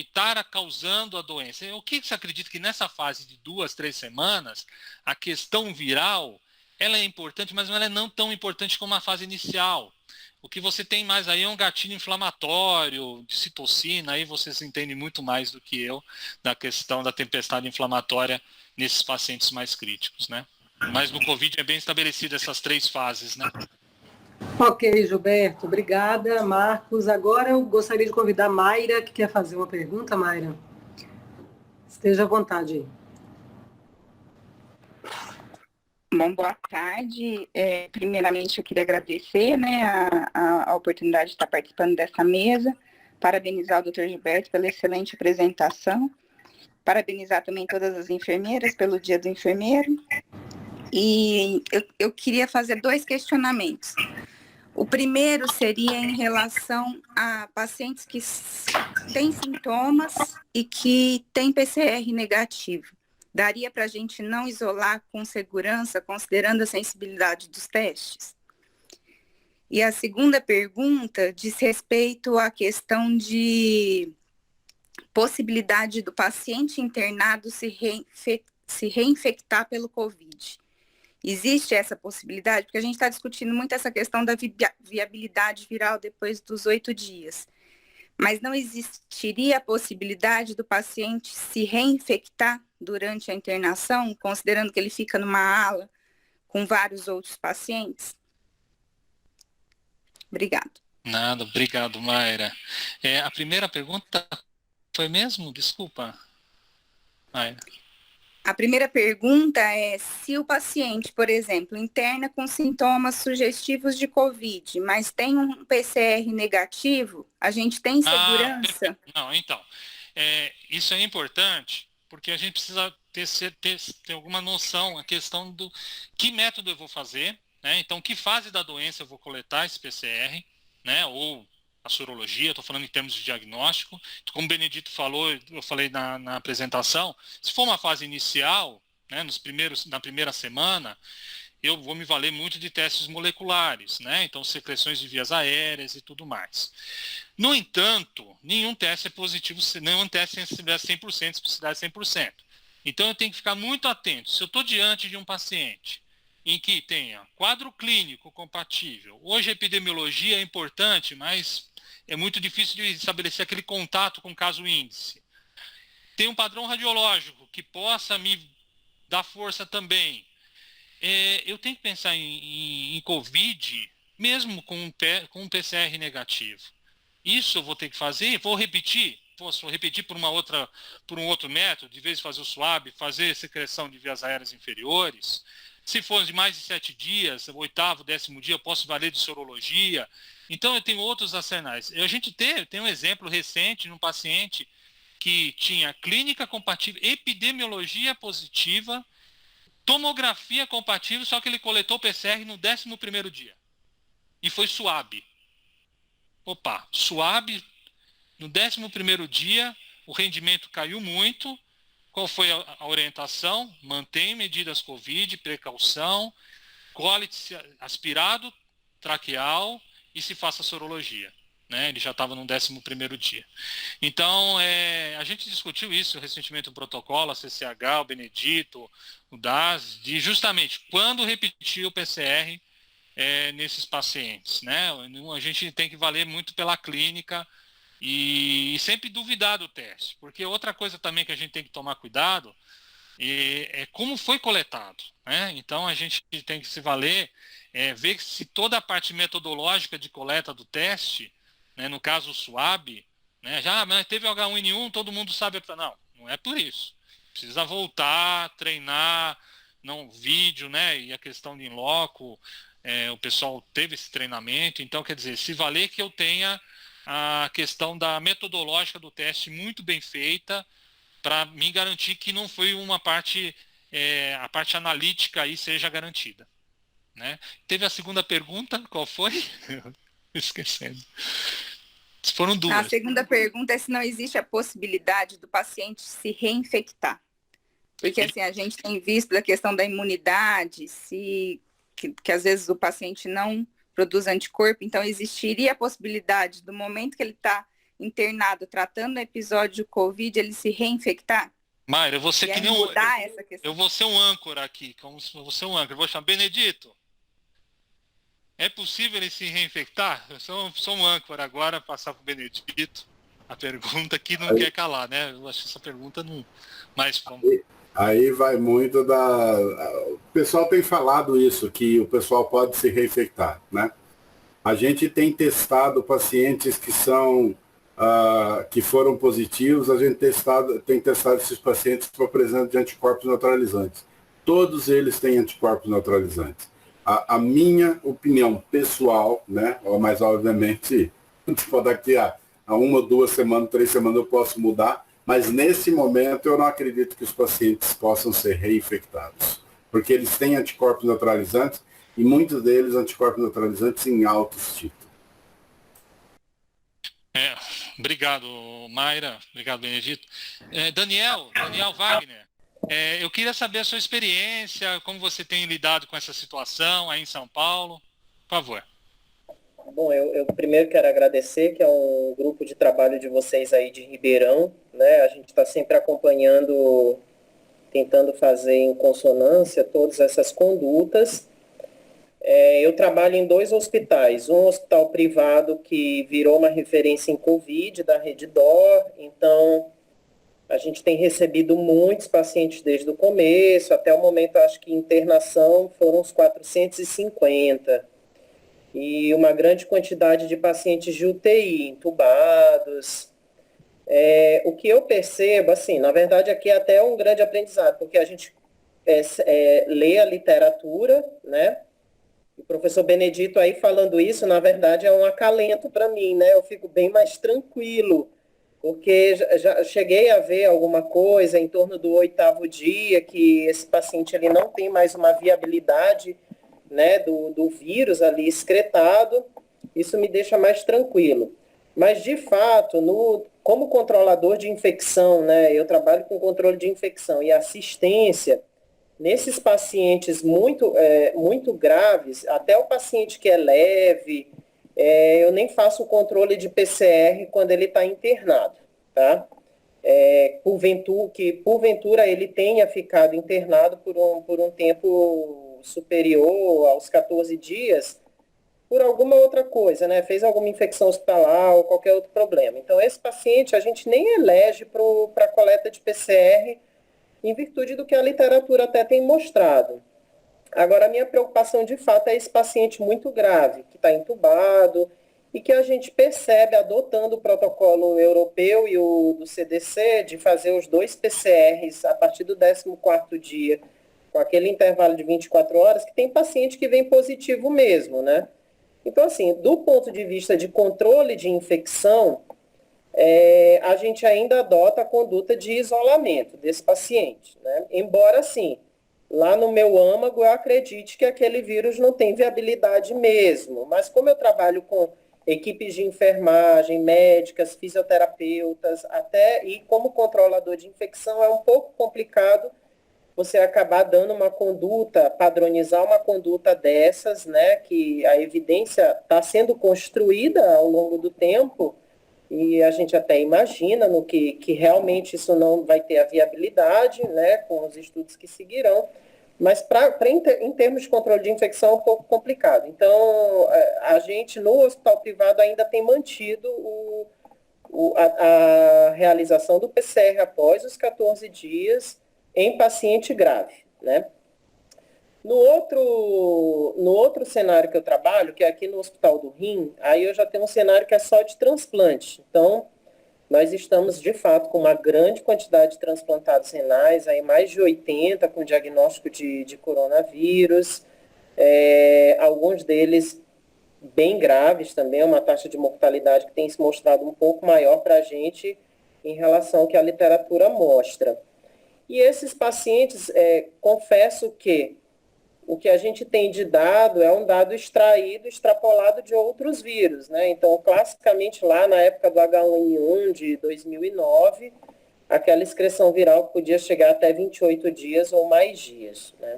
estar causando a doença. O que você acredita que nessa fase de 2, 3 semanas, a questão viral, ela é importante, mas ela é não tão importante como a fase inicial. O que você tem mais aí é um gatilho inflamatório, de citocina, aí vocês entendem muito mais do que eu da questão da tempestade inflamatória nesses pacientes mais críticos, né? Mas no Covid é bem estabelecido essas 3 fases, né? Ok, Gilberto, obrigada. Marcos, agora eu gostaria de convidar a Mayra, que quer fazer uma pergunta, Mayra. Esteja à vontade aí. Bom, boa tarde. Primeiramente, eu queria agradecer, né, a oportunidade de estar participando dessa mesa, parabenizar o Dr. Gilberto pela excelente apresentação, parabenizar também todas as enfermeiras pelo Dia do Enfermeiro, e eu queria fazer 2 questionamentos. O primeiro seria em relação a pacientes que têm sintomas e que têm PCR negativo. Daria para a gente não isolar com segurança, considerando a sensibilidade dos testes? E a segunda pergunta diz respeito à questão de possibilidade do paciente internado se reinfectar pelo Covid. Existe essa possibilidade? Porque a gente está discutindo muito essa questão da viabilidade viral depois dos 8 dias. Mas não existiria a possibilidade do paciente se reinfectar durante a internação, considerando que ele fica numa ala com vários outros pacientes? Obrigado. Nada, obrigado, Mayra. A primeira pergunta foi mesmo? Desculpa, Mayra. A primeira pergunta é se o paciente, por exemplo, interna com sintomas sugestivos de Covid, mas tem um PCR negativo, a gente tem segurança? Não, então, isso é importante, porque a gente precisa ter alguma noção, a questão do que método eu vou fazer, né? Então, que fase da doença eu vou coletar esse PCR, né? Ou a sorologia, estou falando em termos de diagnóstico. Como o Benedito falou, eu falei na apresentação, se for uma fase inicial, né, na primeira semana, eu vou me valer muito de testes moleculares, né? Então, secreções de vias aéreas e tudo mais. No entanto, nenhum teste é positivo, nenhum teste é sensibilidade 100%, especificidade 100%. Então, eu tenho que ficar muito atento. Se eu estou diante de um paciente em que tenha quadro clínico compatível, hoje a epidemiologia é importante, mas é muito difícil de estabelecer aquele contato com o caso índice. Tem um padrão radiológico que possa me dar força também. Eu tenho que pensar em Covid, mesmo com um PCR negativo. Isso eu vou ter que fazer, vou repetir. Posso repetir por um outro método, de vez de fazer o swab, fazer secreção de vias aéreas inferiores. Se for de mais de 7 dias, 8º, 10º dia, eu posso valer de sorologia. Então, eu tenho outros arsenais. A gente tem um exemplo recente num paciente que tinha clínica compatível, epidemiologia positiva, tomografia compatível, só que ele coletou PCR no 11º dia. E foi swab. Swab, no 11º dia, o rendimento caiu muito. Qual foi a orientação? Mantém medidas Covid, precaução, colhe aspirado traqueal e se faça sorologia. Né? Ele já estava no 11º dia. Então, a gente discutiu isso recentemente no protocolo, a CCH, o Benedito, o DAS, de justamente quando repetir o PCR nesses pacientes. Né? A gente tem que valer muito pela clínica e sempre duvidar do teste, porque outra coisa também que a gente tem que tomar cuidado é como foi coletado. Né? Então, a gente tem que se valer, ver se toda a parte metodológica de coleta do teste, né, no caso o swab, né, mas teve H1N1, todo mundo sabe. Não é por isso. Precisa voltar, treinar, vídeo, né, e a questão de in loco, o pessoal teve esse treinamento. Então, quer dizer, se valer que eu tenha a questão da metodológica do teste muito bem feita, para me garantir que não foi uma parte, a parte analítica aí seja garantida. Né? Teve a segunda pergunta, qual foi? Esquecendo. Foram duas. A segunda pergunta é se não existe a possibilidade do paciente se reinfectar. Porque assim, a gente tem visto a questão da imunidade, que às vezes o paciente não produz anticorpo, então existiria a possibilidade do momento que ele está internado tratando o episódio Covid, ele se reinfectar? Mayra, eu vou ser que nem mudar essa questão. Eu vou ser um âncora aqui, vou ser um âncora. Eu vou chamar Benedito. É possível ele se reinfectar? Eu sou um âncora agora, passar para o Benedito a pergunta que não quer calar, né? Eu acho que essa pergunta não... Mas aí vai muito O pessoal tem falado isso, que o pessoal pode se reinfectar, né? A gente tem testado pacientes que que foram positivos, a gente tem testado esses pacientes para presença de anticorpos neutralizantes. Todos eles têm anticorpos neutralizantes. A minha opinião pessoal, né, mas obviamente daqui a 1, 2 semanas, 3 semanas eu posso mudar, mas nesse momento eu não acredito que os pacientes possam ser reinfectados, porque eles têm anticorpos neutralizantes e muitos deles anticorpos neutralizantes em altos títulos. Obrigado, Mayra. Obrigado, Benedito. Daniel Wagner. Eu queria saber a sua experiência, como você tem lidado com essa situação aí em São Paulo. Por favor. Bom, eu primeiro quero agradecer, que é um grupo de trabalho de vocês aí de Ribeirão, né? A gente está sempre acompanhando, tentando fazer em consonância todas essas condutas. Eu trabalho em 2 hospitais, um hospital privado que virou uma referência em Covid, da Rede DOR, então a gente tem recebido muitos pacientes desde o começo, até o momento acho que internação foram uns 450, e uma grande quantidade de pacientes de UTI, entubados. O que eu percebo, assim, na verdade aqui é até um grande aprendizado, porque a gente lê a literatura, né? O professor Benedito aí falando isso, na verdade, é um acalento para mim, né? Eu fico bem mais tranquilo, porque já cheguei a ver alguma coisa em torno do 8º dia, que esse paciente ele não tem mais uma viabilidade, né, do vírus ali excretado. Isso me deixa mais tranquilo. Mas, de fato, como controlador de infecção, né, eu trabalho com controle de infecção e assistência, nesses pacientes muito graves, até o paciente que é leve, eu nem faço o controle de PCR quando ele está internado, tá? Porventura ele tenha ficado internado por um tempo superior aos 14 dias, por alguma outra coisa, né? Fez alguma infecção hospitalar ou qualquer outro problema. Então, esse paciente a gente nem elege para a coleta de PCR, em virtude do que a literatura até tem mostrado. Agora, a minha preocupação, de fato, é esse paciente muito grave, que está entubado, e que a gente percebe, adotando o protocolo europeu e o do CDC, de fazer os 2 PCRs a partir do 14º dia, com aquele intervalo de 24 horas, que tem paciente que vem positivo mesmo, né? Então, assim, do ponto de vista de controle de infecção, a gente ainda adota a conduta de isolamento desse paciente, né? Embora, assim, lá no meu âmago eu acredite que aquele vírus não tem viabilidade mesmo, mas como eu trabalho com equipes de enfermagem, médicas, fisioterapeutas, e como controlador de infecção, é um pouco complicado você acabar dando uma conduta, padronizar uma conduta dessas, né, que a evidência está sendo construída ao longo do tempo, e a gente até imagina no que realmente isso não vai ter a viabilidade, né, com os estudos que seguirão, mas em termos de controle de infecção é um pouco complicado. Então, a gente no hospital privado ainda tem mantido a realização do PCR após os 14 dias, em paciente grave, né? No outro cenário que eu trabalho, que é aqui no Hospital do Rim, aí eu já tenho um cenário que é só de transplante. Então, nós estamos, de fato, com uma grande quantidade de transplantados renais, aí mais de 80 com diagnóstico de coronavírus, alguns deles bem graves também, uma taxa de mortalidade que tem se mostrado um pouco maior para a gente em relação ao que a literatura mostra. E esses pacientes, confesso que o que a gente tem de dado é um dado extrapolado de outros vírus, né? Então, classicamente, lá na época do H1N1 de 2009, aquela excreção viral podia chegar até 28 dias ou mais dias, né?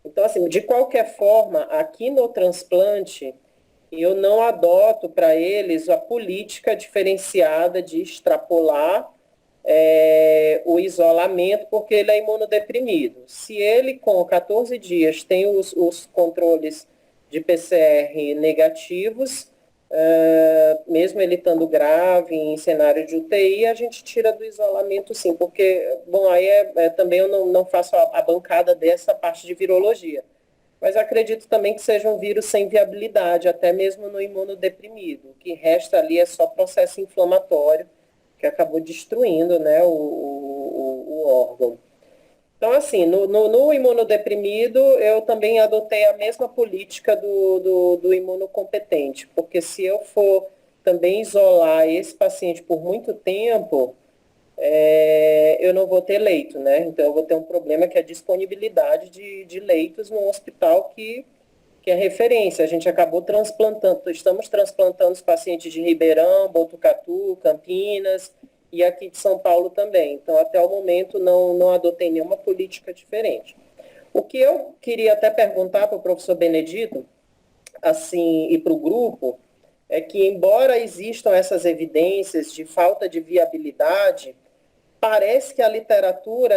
Então, assim, de qualquer forma, aqui no transplante, eu não adoto para eles a política diferenciada de extrapolar o isolamento, porque ele é imunodeprimido. Se ele, com 14 dias, tem os controles de PCR negativos, mesmo ele estando grave em cenário de UTI, a gente tira do isolamento sim, porque, bom, aí também eu não faço a bancada dessa parte de virologia, mas acredito também que seja um vírus sem viabilidade, até mesmo no imunodeprimido. O que resta ali é só processo inflamatório, que acabou destruindo, né, o órgão. Então, assim, no imunodeprimido, eu também adotei a mesma política do imunocompetente, porque se eu for também isolar esse paciente por muito tempo, eu não vou ter leito, né? Então, eu vou ter um problema que é a disponibilidade de leitos no hospital que é referência. A gente acabou estamos transplantando os pacientes de Ribeirão, Botucatu, Campinas e aqui de São Paulo também. Então, até o momento, não adotei nenhuma política diferente. O que eu queria até perguntar para o professor Benedito, assim, e para o grupo, é que, embora existam essas evidências de falta de viabilidade, parece que a literatura,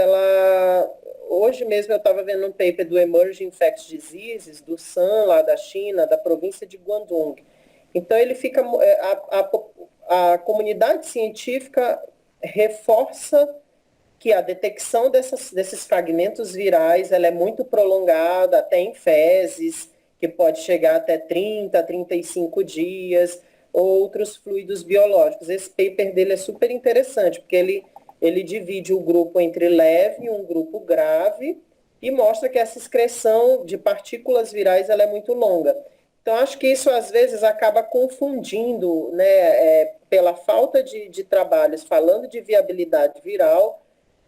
hoje mesmo eu estava vendo um paper do Emerging Infectious Diseases, do SAN, lá da China, da província de Guangdong. Então, ele fica, a comunidade científica reforça que a detecção desses fragmentos virais ela é muito prolongada, até em fezes, que pode chegar até 30, 35 dias, outros fluidos biológicos. Esse paper dele é super interessante, porque ele divide o grupo entre leve e um grupo grave e mostra que essa excreção de partículas virais ela é muito longa. Então, acho que isso, às vezes, acaba confundindo, né, pela falta de trabalhos falando de viabilidade viral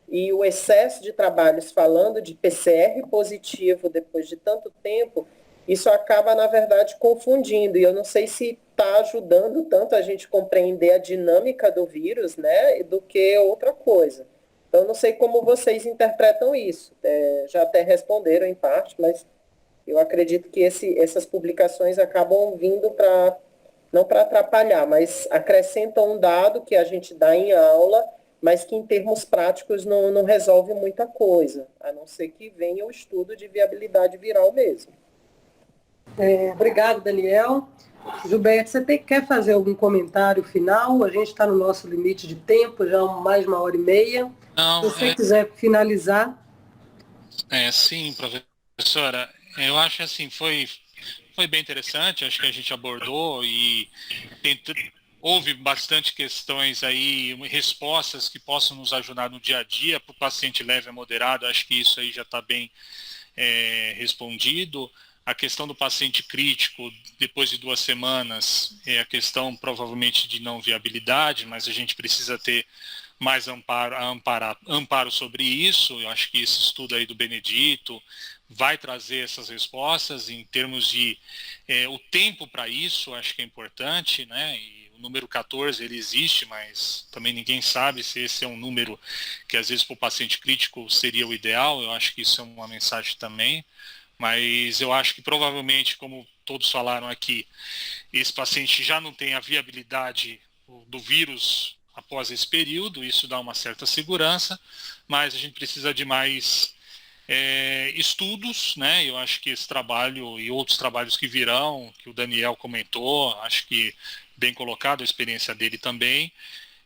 e o excesso de trabalhos falando de PCR positivo depois de tanto tempo, isso acaba, na verdade, confundindo. E eu não sei se está ajudando tanto a gente compreender a dinâmica do vírus, né, do que outra coisa. Então, não sei como vocês interpretam isso. Já até responderam em parte, mas eu acredito que essas publicações acabam vindo para, não para atrapalhar, mas acrescentam um dado que a gente dá em aula, mas que em termos práticos não resolve muita coisa, a não ser que venha o estudo de viabilidade viral mesmo. Obrigado, Daniel. Gilberto, você quer fazer algum comentário final? A gente está no nosso limite de tempo, já mais de 1h30. Não, Se você quiser finalizar. Sim, professora. Eu acho assim, foi bem interessante, acho que a gente abordou e houve bastante questões aí, respostas que possam nos ajudar no dia a dia para o paciente leve a moderado, acho que isso aí já está bem respondido. A questão do paciente crítico, depois de 2 semanas, é a questão provavelmente de não viabilidade, mas a gente precisa ter mais amparo sobre isso. Eu acho que esse estudo aí do Benedito vai trazer essas respostas em termos de o tempo para isso, acho que é importante, né? E o número 14 ele existe, mas também ninguém sabe se esse é um número que às vezes para o paciente crítico seria o ideal. Eu acho que isso é uma mensagem também. Mas eu acho que provavelmente, como todos falaram aqui, esse paciente já não tem a viabilidade do vírus após esse período, isso dá uma certa segurança, mas a gente precisa de mais estudos, né? Eu acho que esse trabalho e outros trabalhos que virão, que o Daniel comentou, acho que bem colocado, a experiência dele também,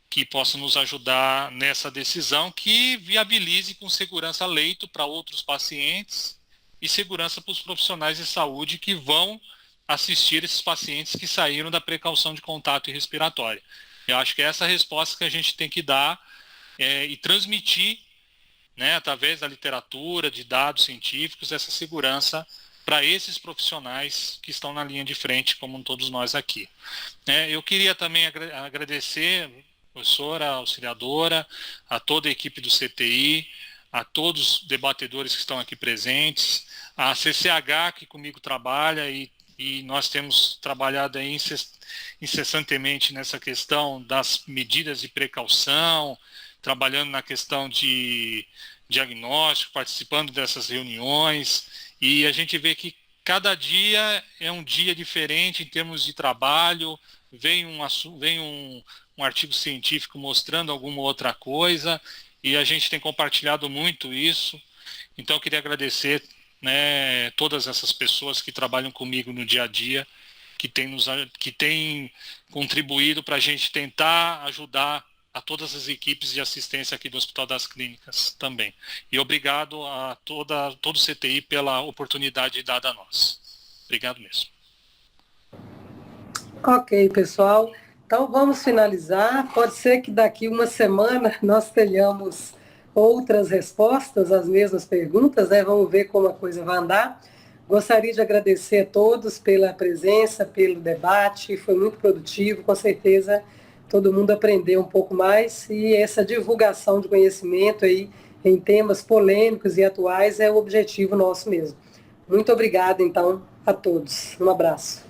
que possam nos ajudar nessa decisão, que viabilize com segurança leito para outros pacientes, e segurança para os profissionais de saúde que vão assistir esses pacientes que saíram da precaução de contato e respiratória. Eu acho que é essa resposta que a gente tem que dar e transmitir, né, através da literatura, de dados científicos, essa segurança para esses profissionais que estão na linha de frente, como todos nós aqui. Eu queria também agradecer, professora, auxiliadora, a toda a equipe do CTI, a todos os debatedores que estão aqui presentes, a CCH que comigo trabalha e nós temos trabalhado aí incessantemente nessa questão das medidas de precaução, trabalhando na questão de diagnóstico, participando dessas reuniões, e a gente vê que cada dia é um dia diferente em termos de trabalho, vem um artigo científico mostrando alguma outra coisa, e a gente tem compartilhado muito isso. Então eu queria agradecer, né, todas essas pessoas que trabalham comigo no dia a dia, que têm contribuído para a gente tentar ajudar a todas as equipes de assistência aqui do Hospital das Clínicas também. E obrigado a todo o CTI pela oportunidade dada a nós. Obrigado mesmo. Ok, pessoal. Então vamos finalizar. Pode ser que daqui uma semana nós tenhamos outras respostas às mesmas perguntas, né? Vamos ver como a coisa vai andar. Gostaria de agradecer a todos pela presença, pelo debate, foi muito produtivo, com certeza todo mundo aprendeu um pouco mais, e essa divulgação de conhecimento aí em temas polêmicos e atuais é o objetivo nosso mesmo. Muito obrigada, então, a todos. Um abraço.